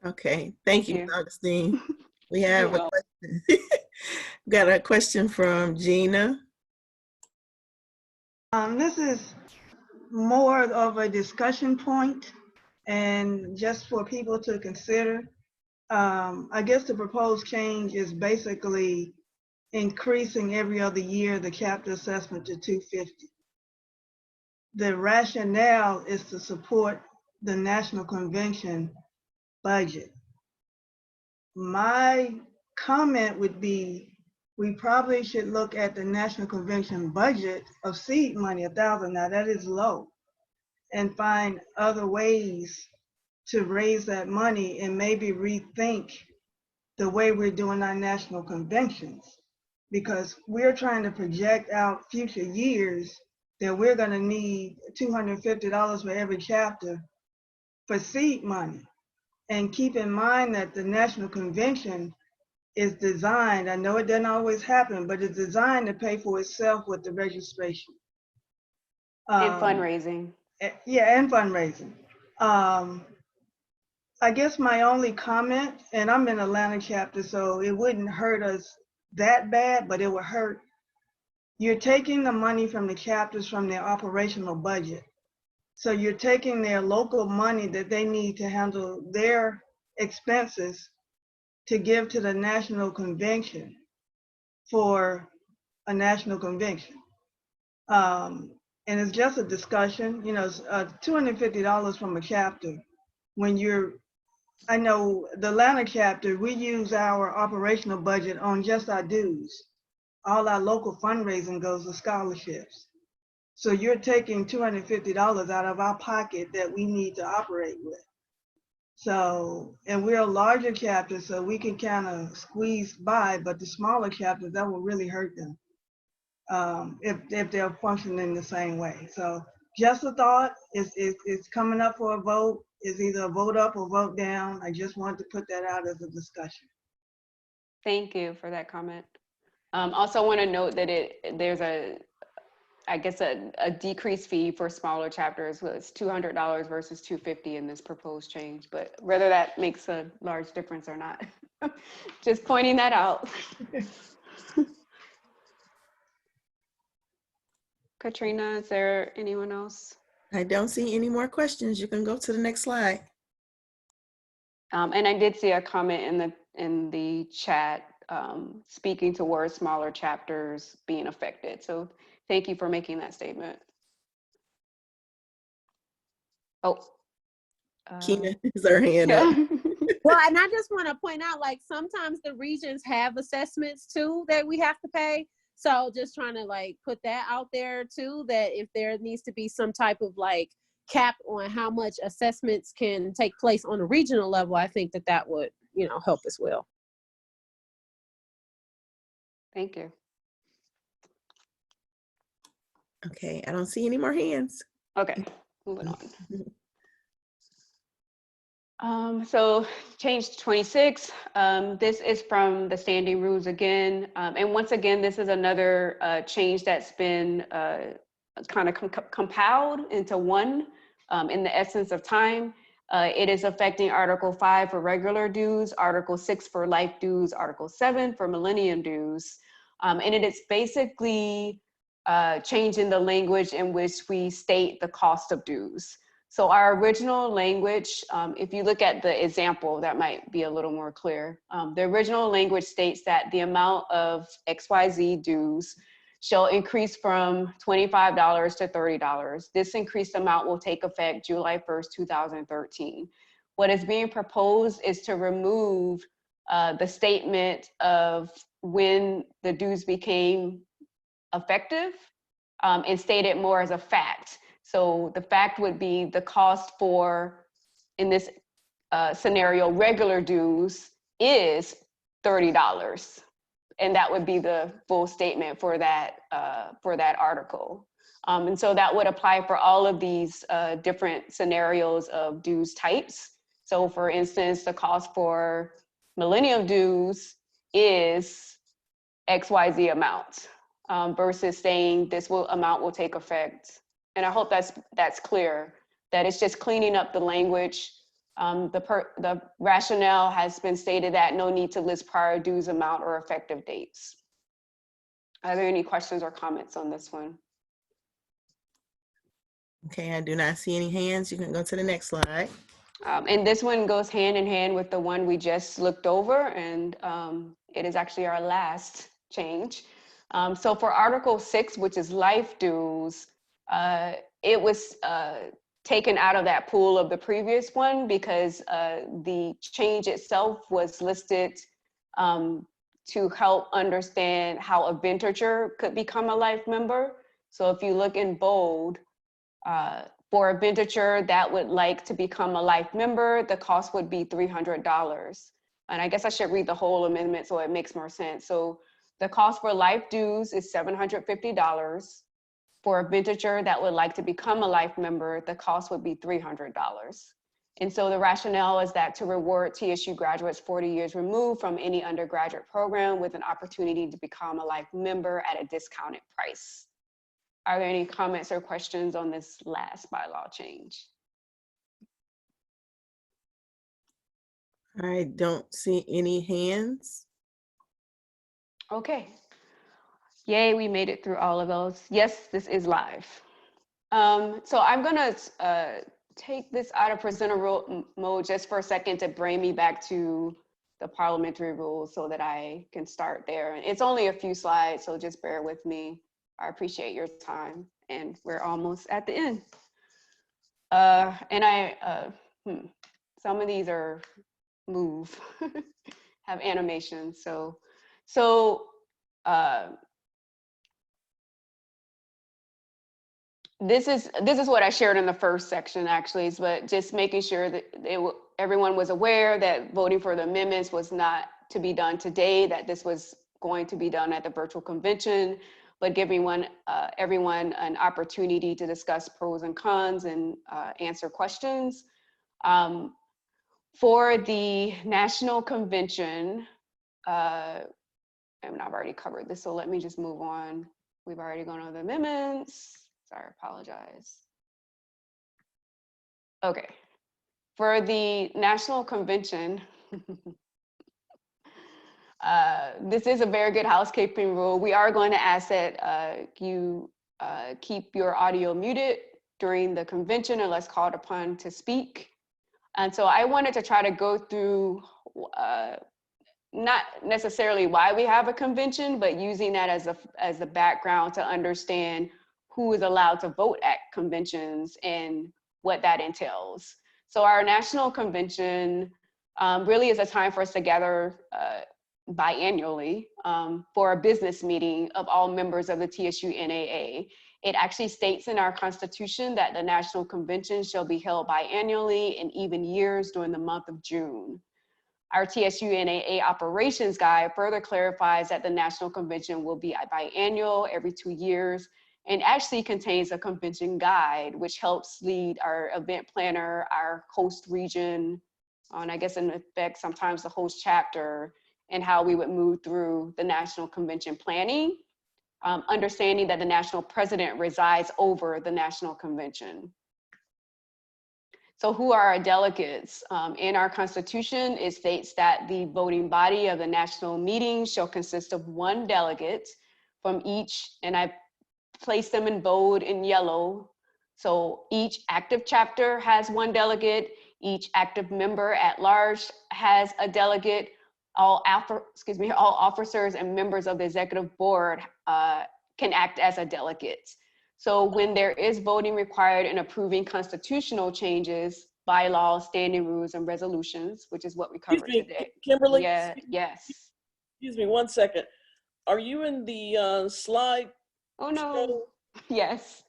Okay, thank you, Augustine. We have You're a question. Got a question from Gina. This is more of a discussion point and just for people to consider. I guess the proposed change is basically increasing every other year the chapter assessment to $250. The rationale is to support the National Convention budget. My comment would be, we probably should look at the National Convention budget of seed money, $1,000. Now that is low, and find other ways to raise that money and maybe rethink the way we're doing our national conventions, because we're trying to project out future years that we're going to need $250 for every chapter for seed money. And keep in mind that the National Convention is designed, I know it doesn't always happen, but it's designed to pay for itself with the registration. And fundraising. Yeah, and fundraising. I guess my only comment, and I'm in Atlanta chapter, so it wouldn't hurt us that bad, but it would hurt. You're taking the money from the chapters from their operational budget. So you're taking their local money that they need to handle their expenses to give to the national convention for a national convention. And it's just a discussion, you know, it's, $250 from a chapter. When you're, I know the Atlanta chapter, we use our operational budget on just our dues. All our local fundraising goes to scholarships. So you're taking $250 out of our pocket that we need to operate with. So, and we're a larger chapter, so we can kind of squeeze by, but the smaller chapters, that will really hurt them if they're functioning the same way. So just a thought, it's coming up for a vote. It's either a vote up or vote down. I just wanted to put that out as a discussion. Thank you for that comment. Also want to note that there's I guess a decreased fee for smaller chapters. It's $200 versus $250 in this proposed change, but whether that makes a large difference or not, just pointing that out. Katrina, is there anyone else? I don't see any more questions. You can go to the next slide. And I did see a comment in the chat speaking towards smaller chapters being affected. So thank you for making that statement. Oh, Keena is her hand yeah. up. Well, and I just want to point out, like, sometimes the regions have assessments too that we have to pay. So just trying to like put that out there too, that if there needs to be some type of like cap on how much assessments can take place on a regional level, I think that would, you know, help as well. Thank you. Okay, I don't see any more hands. Okay, moving on. So change 26, this is from the standing rules again. And once again, this is another change that's been kind of compiled into one in the essence of time. It is affecting Article 5 for regular dues, Article 6 for life dues, Article 7 for millennium dues. And it is basically changing the language in which we state the cost of dues. So our original language, if you look at the example, that might be a little more clear. The original language states that the amount of XYZ dues shall increase from $25 to $30. This increased amount will take effect July 1st, 2013. What is being proposed is to remove the statement of when the dues became effective and state it more as a fact. So the fact would be the cost for, in this scenario, regular dues is $30. And that would be the full statement for that article. And so that would apply for all of these different scenarios of dues types. So for instance, the cost for millennium dues is XYZ amount versus saying this amount will take effect. And I hope that's clear, that it's just cleaning up the language. The rationale has been stated that no need to list prior dues amount or effective dates. Are there any questions or comments on this one? Okay, I do not see any hands. You can go to the next slide. And this one goes hand in hand with the one we just looked over, and it is actually our last change. So for Article 6, which is life dues, it was taken out of that pool of the previous one because the change itself was listed to help understand how a vintager could become a life member. So if you look in bold, for a vintager that would like to become a life member, the cost would be $300. And I guess I should read the whole amendment so it makes more sense. So the cost for life dues is $750. For a vintager that would like to become a life member, the cost would be $300. And so the rationale is that to reward TSU graduates 40 years removed from any undergraduate program with an opportunity to become a life member at a discounted price. Are there any comments or questions on this last bylaw change? I don't see any hands. Okay. Yay, we made it through all of those. Yes, this is live. So I'm gonna take this out of presenter mode just for a second to bring me back to the parliamentary rules so that I can start there. And it's only a few slides, so just bear with me. I appreciate your time, and we're almost at the end. Some of these are move, have animation. So this is what I shared in the first section, actually, but just making sure that everyone was aware that voting for the amendments was not to be done today, that this was going to be done at the virtual convention, but giving everyone an opportunity to discuss pros and cons and answer questions. For the national convention, and I've already covered this, so let me just move on. We've already gone over the amendments. Sorry, I apologize. Okay, for the national convention, this is a very good housekeeping rule. We are going to ask that you keep your audio muted during the convention unless called upon to speak. And so I wanted to try to go through not necessarily why we have a convention, but using that as a background to understand who is allowed to vote at conventions and what that entails. So our national convention really is a time for us to gather biannually for a business meeting of all members of the TSU NAA. It actually states in our constitution that the national convention shall be held biannually in even years during the month of June. Our TSU NAA operations guide further clarifies that the national convention will be biannual every 2 years, and actually contains a convention guide, which helps lead our event planner, our host region, and I guess in effect, sometimes the host chapter, and how we would move through the national convention planning, understanding that the national president resides over the national convention. So who are our delegates? In our constitution, it states that the voting body of the national meeting shall consist of 1 delegate from each, and I placed them in bold and yellow. So each active chapter has 1 delegate, each active member at large has a delegate, all officers and members of the executive board can act as a delegate. So when there is voting required in approving constitutional changes, bylaws, standing rules, and resolutions, which is what we covered today. Kimberly? Yeah, yes. Excuse me 1 second. Are you in the slide? Oh no, yes.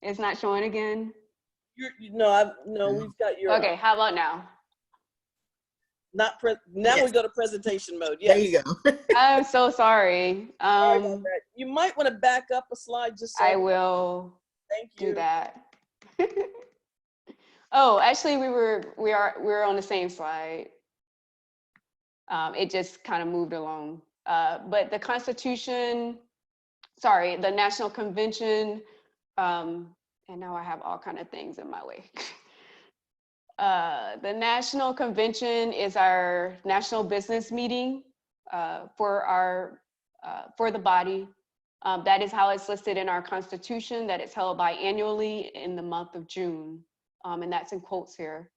It's not showing again? No, we've got your. Okay, how about now? Now Yes. we go to presentation mode. Yes. There you go. I'm so sorry. Sorry about that. You might want to back up a slide just so. I will. Thank you. Do that. Oh, actually, we're on the same slide. It just kind of moved along. But the Constitution, sorry, the National Convention, and now I have all kind of things in my way. The National Convention is our national business meeting for the body. That is how it's listed in our Constitution, that it's held biannually in the month of June. And that's in quotes here.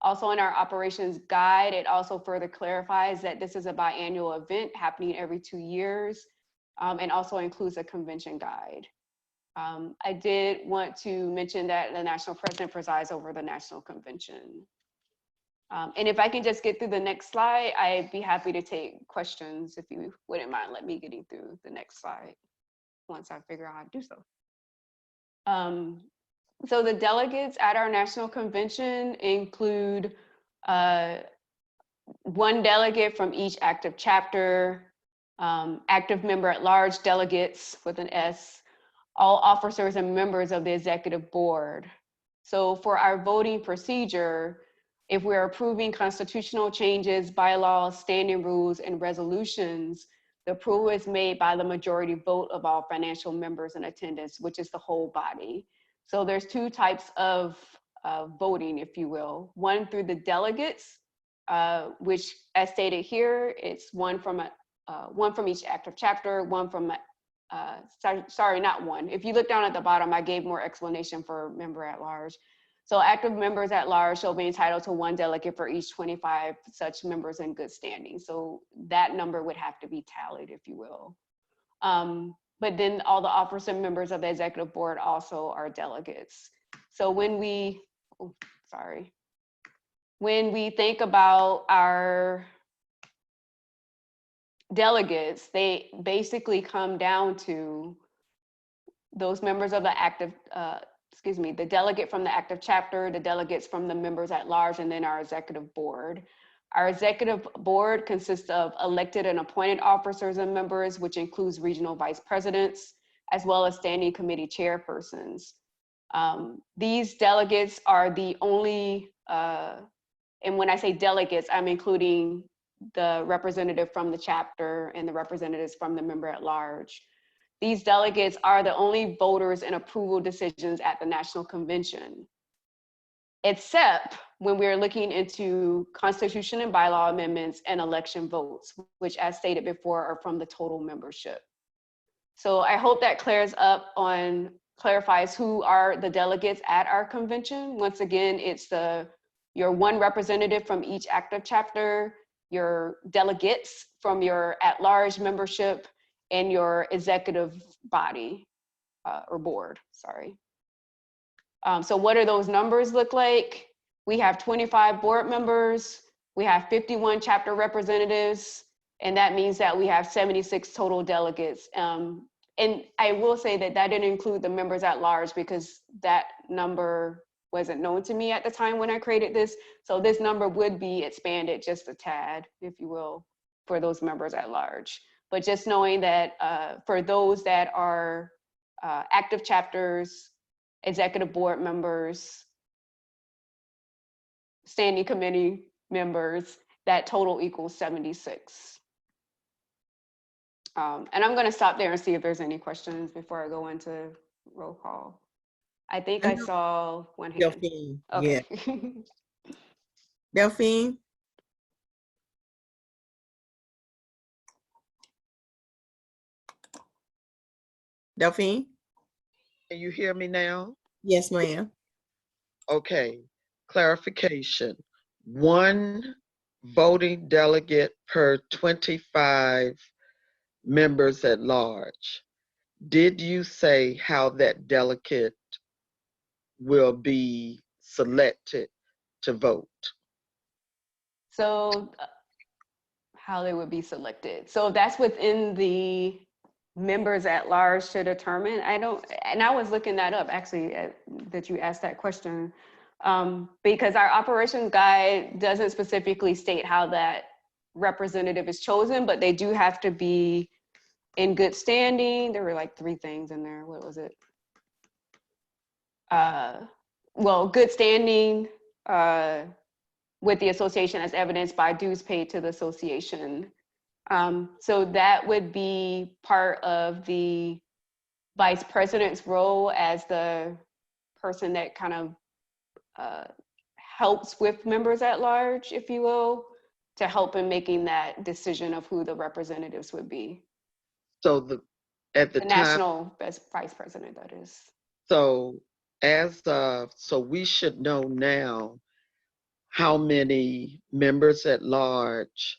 Also in our operations guide, it also further clarifies that this is a biannual event happening every 2 years, and also includes a convention guide. I did want to mention that the national president presides over the national convention. And if I can just get through the next slide, I'd be happy to take questions if you wouldn't mind let me getting through the next slide once I figure out how to do so. So the delegates at our national convention include 1 delegate from each active chapter, active member at large delegates with an S, all officers and members of the executive board. So for our voting procedure, if we're approving constitutional changes, bylaws, standing rules, and resolutions, the approval is made by the majority vote of all financial members in attendance, which is the whole body. So there's 2 types of voting, if you will. 1 through the delegates, which as stated here, it's one from each active chapter, 1 from, sorry, not 1. If you look down at the bottom, I gave more explanation for member at large. So active members at large shall be entitled to 1 delegate for each 25 such members in good standing. So that number would have to be tallied, if you will. but then all the officers and members of the executive board also are delegates. So when we, when we think about our delegates, they basically come down to those members of the active, the delegate from the active chapter, the delegates from the members at large, and then our executive board. Our executive board consists of elected and appointed officers and members, which includes regional vice presidents, as well as standing committee chairpersons. These delegates are the only, and when I say delegates, I'm including the representative from the chapter and the representatives from the member at large. These delegates are the only voters in approval decisions at the National Convention, except when we're looking into constitution and bylaw amendments and election votes, which as stated before are from the total membership. So I hope that clarifies who are the delegates at our convention. Once again, it's your one representative from each active chapter, your delegates from your at-large membership, and your executive body or board, sorry. So what do those numbers look like? We have 25 board members, we have 51 chapter representatives, and that means that we have 76 total delegates. And I will say that that didn't include the members at large because that number wasn't known to me at the time when I created this. So this number would be expanded just a tad, if you will, for those members at large. But just knowing that for those that are active chapters, executive board members, standing committee members, that total equals 76. And I'm going to stop there and see if there's any questions before I go into roll call. I think I saw one hand. Delphine, okay. yeah. Delphine? Delphine? Can you hear me now? Yes, ma'am. Okay, clarification. One voting delegate per 25 members at large. Did you say how that delegate will be selected to vote? So how they would be selected. So that's within the members at large to determine. And I was looking that up actually that you asked that question because our operations guide doesn't specifically state how that representative is chosen, but they do have to be in good standing. There were like 3 things in there. What was it? Well, good standing with the association as evidenced by dues paid to the association. So that would be part of the vice president's role as the person that kind of helps with members at large, if you will, to help in making that decision of who the representatives would be. So the national vice president, that is. So so we should know now how many members at large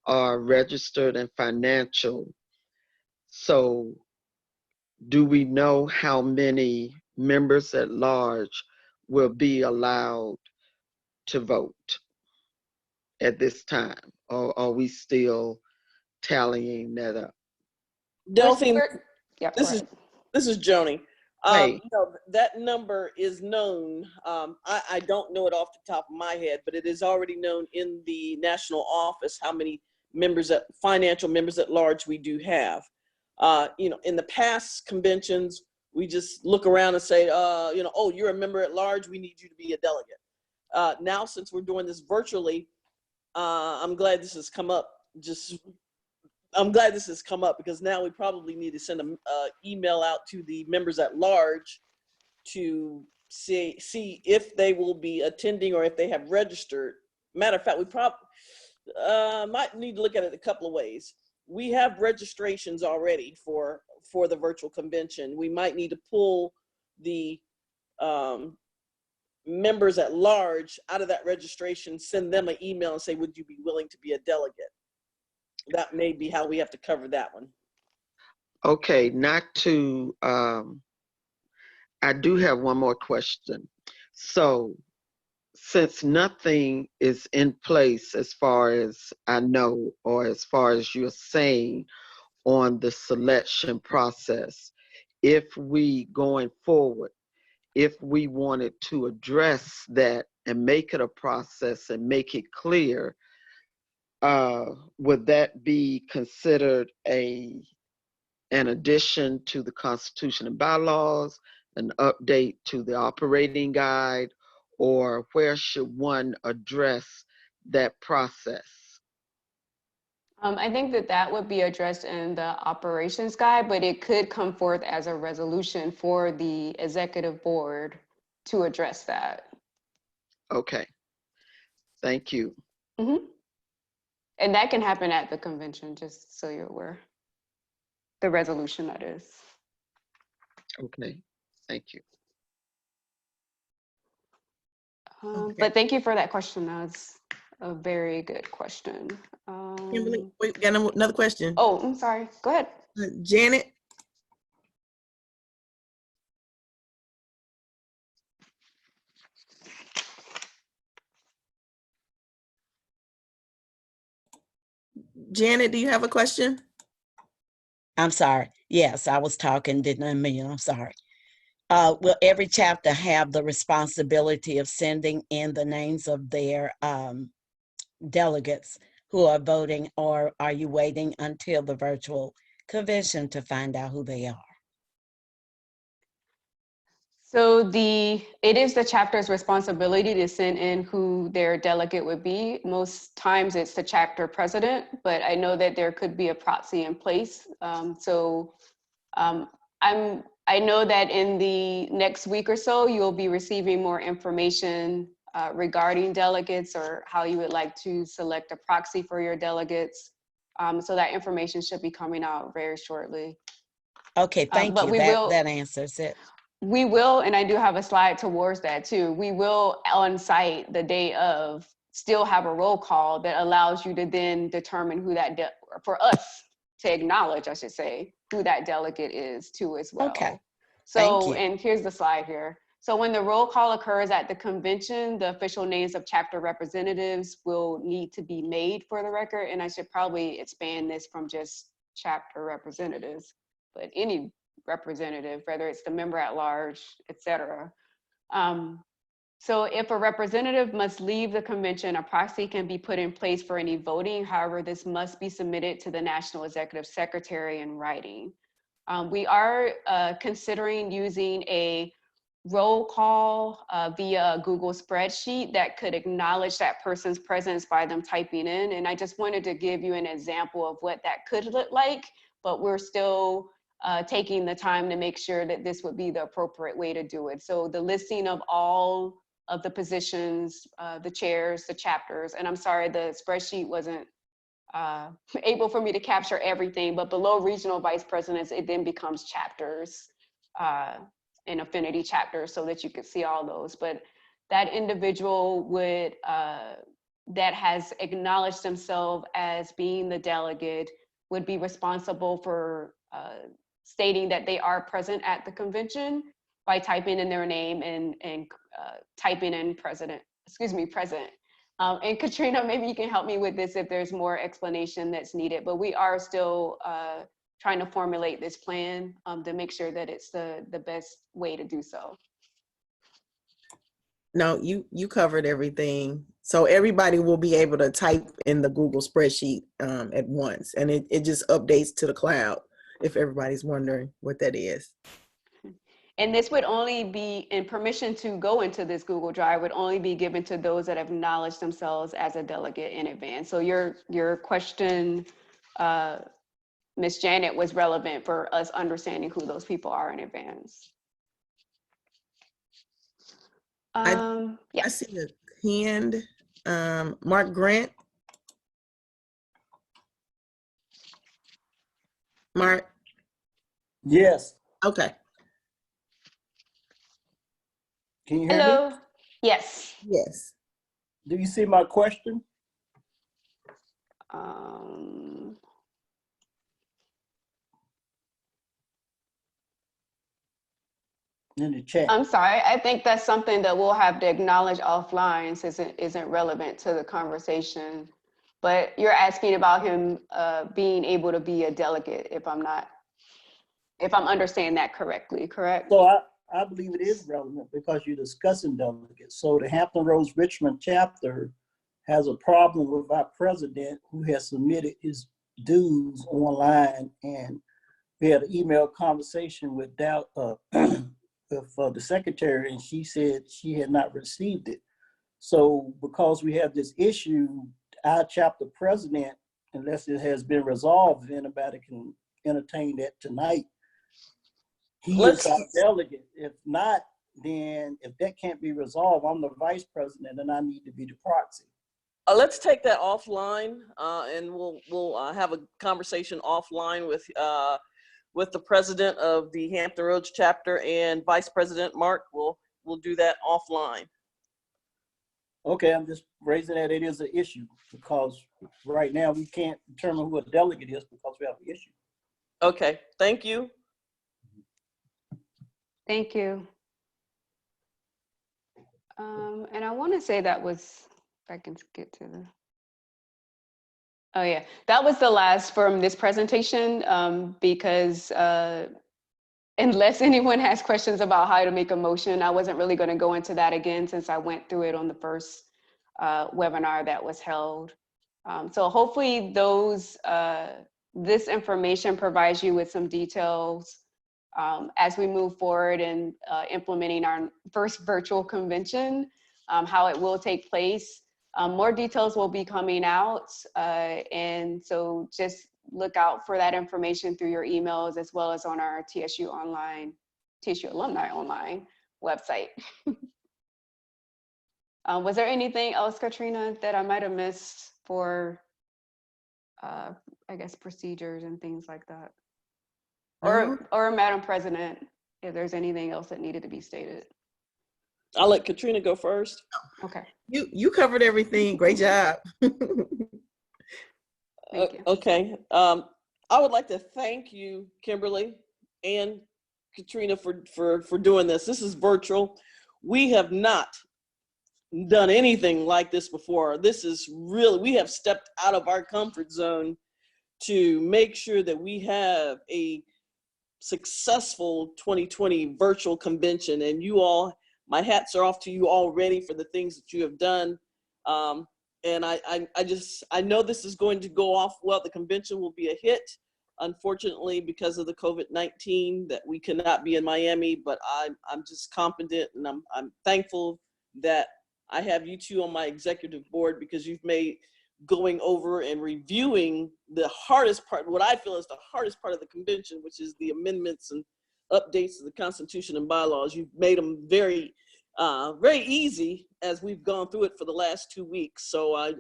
are registered and financial. So do we know how many members at large will be allowed to vote at this time? Or are we still tallying that up? Delphine, yeah, this is Joni. Right. No, that number is known. I don't know it off the top of my head, but it is already known in the national office how many financial members at large we do have. In the past conventions, we just look around and say, oh, you're a member at large, we need you to be a delegate. Now, since we're doing this virtually, I'm glad this has come up. I'm glad this has come up because now we probably need to send an email out to the members at large to see if they will be attending or if they have registered. Matter of fact, we probably might need to look at it a couple of ways. We have registrations already for the virtual convention. We might need to pull the members at large out of that registration, send them an email and say, would you be willing to be a delegate? That may be how we have to cover that one. Okay, not to, I do have one more question. So since nothing is in place as far as I know, or as far as you're saying on the selection process, if we going forward, if we wanted to address that and make it a process and make it clear, would that be considered an addition to the Constitution and bylaws, an update to the operating guide, or where should one address that process? I think that that would be addressed in the operations guide, but it could come forth as a resolution for the executive board to address that. Okay, thank you. Mm-hmm. And that can happen at the convention, just so you're aware. The resolution, that is. Okay, thank you. Okay. But thank you for that question. That's a very good question. Kimberly, wait, we got another question. Oh, I'm sorry. Go ahead. Janet. Janet, do you have a question? I'm sorry. Yes, I was talking, didn't unmute. I'm sorry. Will every chapter have the responsibility of sending in the names of their delegates who are voting, or are you waiting until the virtual convention to find out who they are? So it is the chapter's responsibility to send in who their delegate would be. Most times it's the chapter president, but I know that there could be a proxy in place. I know that in the next week or so, you'll be receiving more information regarding delegates or how you would like to select a proxy for your delegates. So that information should be coming out very shortly. Okay, thank But you. we will, that answers it. we will, and I do have a slide towards that too. We will on site the day of still have a roll call that allows you to then determine who that, for us to acknowledge, I should say, who that delegate is too as well. Okay. So, Thank you. and here's the slide here. So when the roll call occurs at the convention, the official names of chapter representatives will need to be made for the record. And I should probably expand this from just chapter representatives, but any representative, whether it's the member at large, et cetera. So if a representative must leave the convention, a proxy can be put in place for any voting. However, this must be submitted to the National Executive Secretary in writing. We are considering using a roll call via a Google spreadsheet that could acknowledge that person's presence by them typing in. And I just wanted to give you an example of what that could look like, but we're still taking the time to make sure that this would be the appropriate way to do it. So the listing of all of the positions, the chairs, the chapters, and I'm sorry, the spreadsheet wasn't able for me to capture everything, but below regional vice presidents, it then becomes chapters and affinity chapters so that you could see all those. But that individual would, that has acknowledged themselves as being the delegate would be responsible for stating that they are present at the convention by typing in their name and typing in present. And Katrina, maybe you can help me with this if there's more explanation that's needed, but we are still trying to formulate this plan to make sure that it's the best way to do so. No, you covered everything. So everybody will be able to type in the Google spreadsheet at once, and it just updates to the cloud if everybody's wondering what that is. And this would only be, and permission to go into this Google Drive would only be given to those that have acknowledged themselves as a delegate in advance. So your question, Ms. Janet, was relevant for us understanding who those people are in advance. I see a hand. Mark Grant. Mark. Yes. Okay. Can you hear Hello. me? Yes. Yes. Do you see my question? in the chat. I'm sorry, I think that's something that we'll have to acknowledge offline since it isn't relevant to the conversation. But you're asking about him being able to be a delegate, if I'm understanding that correctly, correct? So I believe it is relevant because you're discussing delegates. So the Hampton Roads Richmond chapter has a problem with our president who has submitted his dues online, and we had an email conversation with the secretary, and she said she had not received it. So because we have this issue, our chapter president, unless it has been resolved, if anybody can entertain that tonight, he is our delegate. If not, then if that can't be resolved, I'm the vice president and I need to be the proxy. Let's take that offline, and we'll have a conversation offline with the president of the Hampton Roads chapter and Vice President Mark. We'll do that offline. Okay, I'm just raising that it is an issue because right now we can't determine who a delegate is because we have an issue. Okay, thank you. Thank you. And I want to say that was, if I can get to the, oh yeah, that was the last from this presentation, because unless anyone has questions about how to make a motion, I wasn't really going to go into that again since I went through it on the first webinar that was held. So hopefully this information provides you with some details as we move forward in implementing our first virtual convention, how it will take place. More details will be coming out, and so just look out for that information through your emails as well as on our TSU Alumni Online website. Was there anything else, Katrina, that I might have missed for, I guess, procedures and things like that? Or Madam President, if there's anything else that needed to be stated. I'll let Katrina go first. Okay. You covered everything. Great job. Thank you. Okay. I would like to thank you, Kimberly and Katrina, for doing this. This is virtual. We have not done anything like this before. This is really, we have stepped out of our comfort zone to make sure that we have a successful 2020 virtual convention. And you all, my hats are off to you already for the things that you have done. And I know this is going to go off well. The convention will be a hit. Unfortunately, because of the COVID-19, that we cannot be in Miami, but I'm just confident, and I'm thankful that I have you two on my executive board, because you've made going over and reviewing the hardest part, what I feel is the hardest part of the convention, which is the amendments and updates to the Constitution and bylaws. You've made them very, very easy as we've gone through it for the last 2 weeks. So I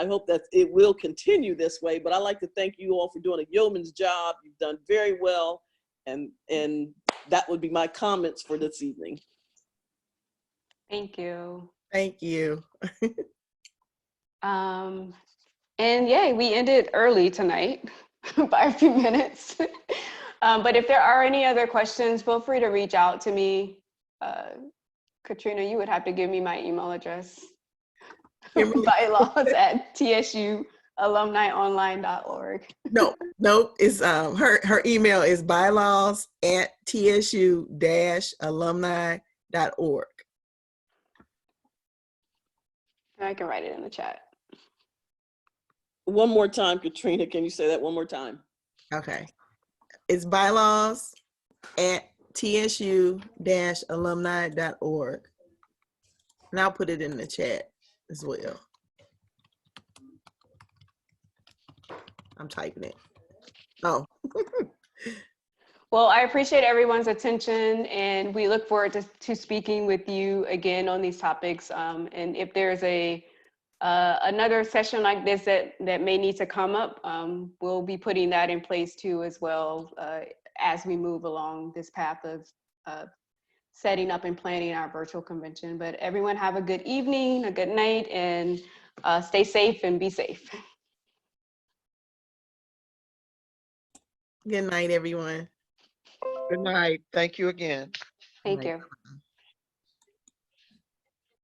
hope that it will continue this way, but I'd like to thank you all for doing a yeoman's job. You've done very well, and that would be my comments for this evening. Thank you. Thank you. And yay, we ended early tonight by a few minutes. But if there are any other questions, feel free to reach out to me. Katrina, you would have to give me my email address. Bylaws at tsualumnionline.org. No, it's her email is bylaws at tsu-alumni.org. I can write it in the chat. One more time, Katrina, can you say that one more time? Okay. It's bylaws at tsu-alumni.org. And I'll put it in the chat as well. I'm typing it. Oh. Well, I appreciate everyone's attention, and we look forward to speaking with you again on these topics. And if there's another session like this that may need to come up, we'll be putting that in place too as well, as we move along this path of setting up and planning our virtual convention. But everyone have a good evening, a good night, and stay safe and be safe. Good night, everyone. Good night. Thank you again. Thank you.